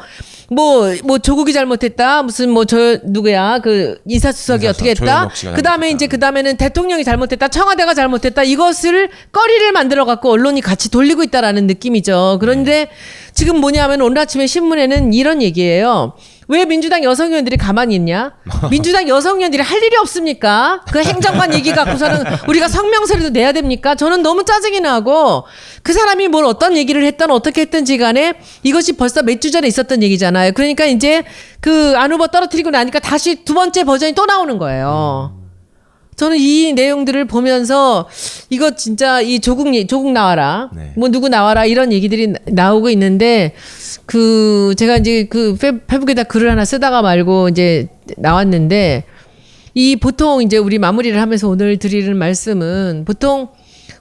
뭐 조국이 잘못했다. 무슨 뭐 저 누구야 그 인사수석이 어떻게 했다. 그 다음에 이제 그 다음에는 대통령이 잘못했다. 청와대가 잘못했다. 이것을 거리를 만들어 갖고 언론이 같이 돌리고 있다라는 느낌이죠. 그런데 지금 뭐냐면 오늘 아침에 신문에는 이런 얘기예요. 왜 민주당 여성 의원들이 가만히 있냐? 민주당 여성 의원들이 할 일이 없습니까? 그 행정관 얘기 갖고서는 우리가 성명서라도 내야 됩니까? 저는 너무 짜증이 나고 그 사람이 뭘 어떤 얘기를 했던 어떻게 했든지 간에 이것이 벌써 몇 주 전에 있었던 얘기잖아요. 그러니까 이제 그 안 후보 떨어뜨리고 나니까 다시 두 번째 버전이 또 나오는 거예요. 저는 이 내용들을 보면서 이거 진짜 이 조국 나와라. 네. 뭐 누구 나와라 이런 얘기들이 나오고 있는데 그 제가 이제 그 페북에다 글을 하나 쓰다가 말고 이제 나왔는데 이 보통 이제 우리 마무리를 하면서 오늘 드리는 말씀은 보통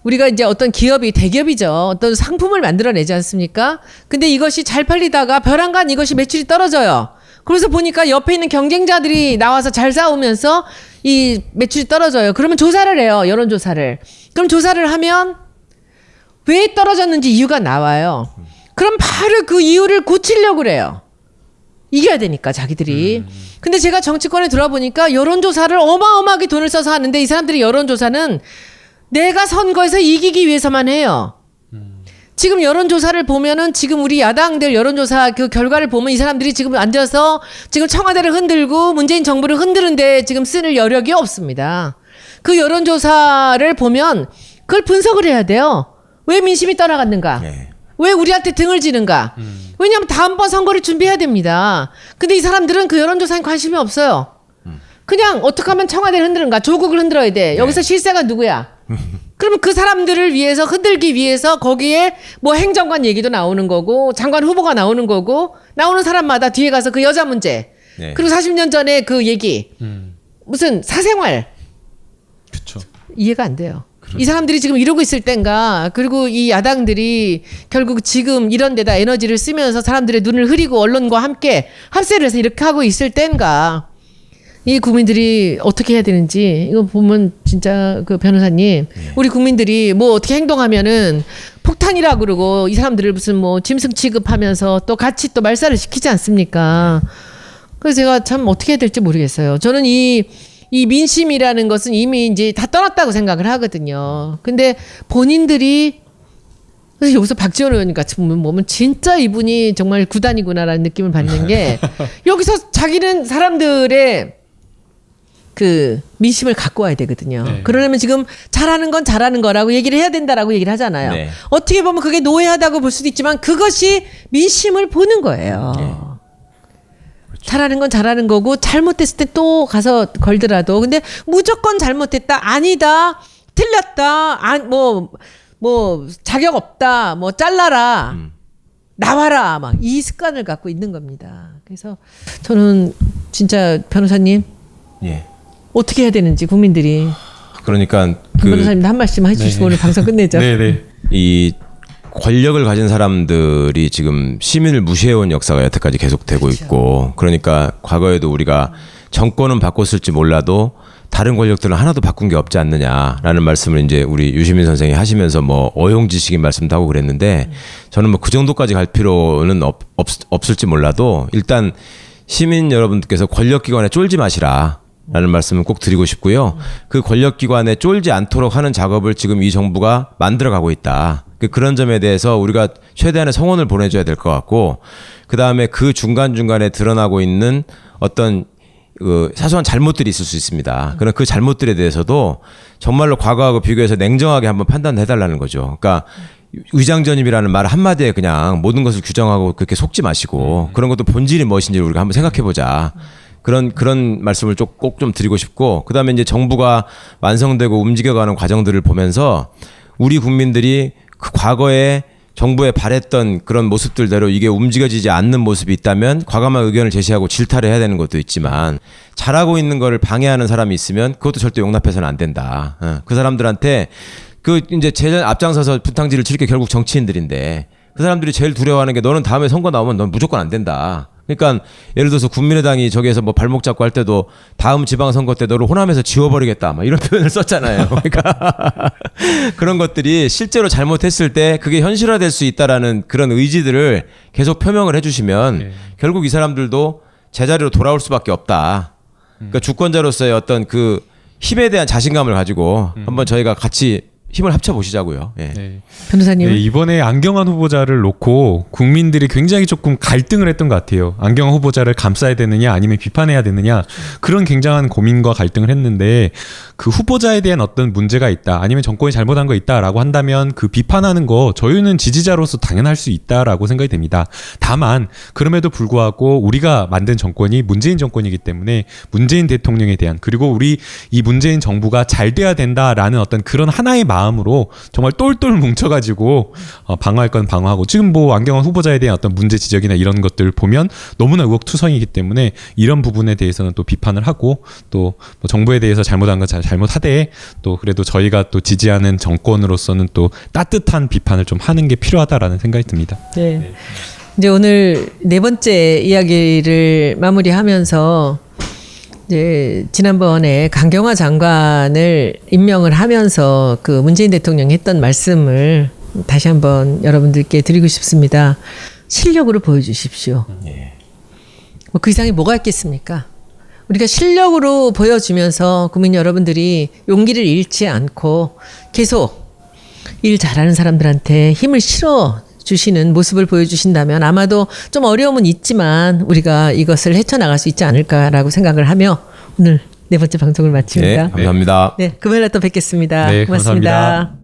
우리가 이제 어떤 기업이 대기업이죠. 어떤 상품을 만들어내지 않습니까? 근데 이것이 잘 팔리다가 벼랑간 이것이 매출이 떨어져요. 그래서 보니까 옆에 있는 경쟁자들이 나와서 잘 싸우면서 이 매출이 떨어져요. 그러면 조사를 해요. 여론조사를. 그럼 조사를 하면 왜 떨어졌는지 이유가 나와요. 그럼 바로 그 이유를 고치려고 그래요. 이겨야 되니까 자기들이. 근데 제가 정치권에 들어보니까 여론조사를 어마어마하게 돈을 써서 하는데 이 사람들이 여론조사는 내가 선거에서 이기기 위해서만 해요. 지금 여론조사를 보면은 지금 우리 야당들 여론조사 그 결과를 보면 이 사람들이 지금 앉아서 지금 청와대를 흔들고 문재인 정부를 흔드는데 지금 쓸 여력이 없습니다. 그 여론조사를 보면 그걸 분석을 해야 돼요. 왜 민심이 떠나갔는가? 네. 왜 우리한테 등을 지는가? 왜냐하면 다음번 선거를 준비해야 됩니다. 근데 이 사람들은 그 여론조사에 관심이 없어요. 그냥 어떻게 하면 청와대를 흔드는가? 조국을 흔들어야 돼. 여기서 실세가 누구야? 그러면 그 사람들을 위해서 흔들기 위해서 거기에 뭐 행정관 얘기도 나오는 거고 장관 후보가 나오는 거고 나오는 사람마다 뒤에 가서 그 여자 문제 네. 그리고 40년 전에 그 얘기 무슨 사생활 그렇죠. 이해가 안 돼요. 이 사람들이 지금 이러고 있을 땐가 그리고 이 야당들이 결국 지금 이런 데다 에너지를 쓰면서 사람들의 눈을 흐리고 언론과 함께 합세를 해서 이렇게 하고 있을 땐가 이 국민들이 어떻게 해야 되는지 이거 보면 진짜 그 변호사님 우리 국민들이 뭐 어떻게 행동하면은 폭탄이라 그러고 이 사람들을 무슨 뭐 짐승 취급하면서 또 같이 또 말살을 시키지 않습니까? 그래서 제가 참 어떻게 해야 될지 모르겠어요. 저는 이 민심이라는 것은 이미 이제 다 떠났다고 생각을 하거든요. 근데 본인들이 그래서 여기서 박지원 의원 같이 보면 진짜 이분이 정말 구단이구나라는 느낌을 받는 게 여기서 자기는 사람들의 그 민심을 갖고 와야 되거든요. 네. 그러려면 지금 잘하는 건 잘하는 거라고 얘기를 해야 된다라고 얘기를 하잖아요. 네. 어떻게 보면 그게 노예하다고 볼 수도 있지만 그것이 민심을 보는 거예요. 네. 잘하는 건 잘하는 거고 잘못했을 때 또 가서 걸더라도 근데 무조건 잘못했다 아니다 틀렸다 뭐 자격 없다 뭐 잘라라 나와라 막 이 습관을 갖고 있는 겁니다. 그래서 저는 진짜 변호사님 예. 어떻게 해야 되는지 국민들이 그러니까 변호사님도 한 말씀 해주시고 오늘 방송 끝내죠. 네네. 이 권력을 가진 사람들이 지금 시민을 무시해온 역사가 여태까지 계속되고 있고 그러니까 과거에도 우리가 정권은 바꿨을지 몰라도 다른 권력들은 하나도 바꾼 게 없지 않느냐라는 말씀을 이제 우리 유시민 선생이 하시면서 뭐 어용지식인 말씀도 하고 그랬는데 저는 뭐 그 정도까지 갈 필요는 없을지 몰라도 일단 시민 여러분들께서 권력기관에 쫄지 마시라. 라는 말씀을 꼭 드리고 싶고요. 그 권력기관에 쫄지 않도록 하는 작업을 지금 이 정부가 만들어가고 있다. 그런 점에 대해서 우리가 최대한의 성원을 보내줘야 될 것 같고 그 다음에 그 중간중간에 드러나고 있는 어떤 그 사소한 잘못들이 있을 수 있습니다. 그런 그 잘못들에 대해서도 정말로 과거하고 비교해서 냉정하게 한번 판단해달라는 거죠. 그러니까 위장전입이라는 말 한마디에 그냥 모든 것을 규정하고 그렇게 속지 마시고 그런 것도 본질이 무엇인지 우리가 한번 생각해보자. 그런 말씀을 꼭 좀 드리고 싶고 그다음에 이제 정부가 완성되고 움직여가는 과정들을 보면서 우리 국민들이 그 과거에 정부에 바랬던 그런 모습들대로 이게 움직여지지 않는 모습이 있다면 과감한 의견을 제시하고 질타를 해야 되는 것도 있지만 잘하고 있는 거를 방해하는 사람이 있으면 그것도 절대 용납해서는 안 된다. 그 사람들한테 그 이제 제일 앞장서서 분탕질을 칠 게 결국 정치인들인데 그 사람들이 제일 두려워하는 게 너는 다음에 선거 나오면 넌 무조건 안 된다. 그러니까 예를 들어서 국민의당이 저기에서 뭐 발목 잡고 할 때도 다음 지방선거 때 너를 호남에서 지워버리겠다 막 이런 표현을 썼잖아요. 그러니까 그런 것들이 실제로 잘못했을 때 그게 현실화될 수 있다라는 그런 의지들을 계속 표명을 해주시면 결국 이 사람들도 제자리로 돌아올 수밖에 없다. 그러니까 주권자로서의 어떤 그 힘에 대한 자신감을 가지고 한번 저희가 같이 힘을 합쳐 보시자고요. 예. 네. 변호사님. 네, 이번에 안경환 후보자를 놓고 국민들이 굉장히 조금 갈등을 했던 것 같아요. 안경환 후보자를 감싸야 되느냐 아니면 비판해야 되느냐 그런 굉장한 고민과 갈등을 했는데 그 후보자에 대한 어떤 문제가 있다 아니면 정권이 잘못한 거 있다라고 한다면 그 비판하는 거 저희는 지지자로서 당연할 수 있다라고 생각이 됩니다. 다만 그럼에도 불구하고 우리가 만든 정권이 문재인 정권이기 때문에 문재인 대통령에 대한 그리고 우리 이 문재인 정부가 잘 돼야 된다라는 어떤 그런 하나의 마음으로 정말 똘똘 뭉쳐가지고 방어할 건 방어하고 지금 뭐 안경환 후보자에 대한 어떤 문제 지적이나 이런 것들 보면 너무나 의혹투성이기 때문에 이런 부분에 대해서는 또 비판을 하고 또뭐 정부에 대해서 잘못한 건 잘못하되 또 그래도 저희가 또 지지하는 정권으로서는 또 따뜻한 비판을 좀 하는 게 필요하다라는 생각이 듭니다. 네. 이제 오늘 네 번째 이야기를 마무리하면서 이제 지난번에 강경화 장관을 임명을 하면서 그 문재인 대통령이 했던 말씀을 다시 한번 여러분들께 드리고 싶습니다. 실력으로 보여주십시오. 뭐 그 이상이 뭐가 있겠습니까? 우리가 실력으로 보여주면서 국민 여러분들이 용기를 잃지 않고 계속 일 잘하는 사람들한테 힘을 실어 주시는 모습을 보여주신다면 아마도 좀 어려움은 있지만 우리가 이것을 헤쳐나갈 수 있지 않을까라고 생각을 하며 오늘 네 번째 방송을 마칩니다. 네, 감사합니다. 네, 금요일에 또 뵙겠습니다. 네, 고맙습니다. 감사합니다.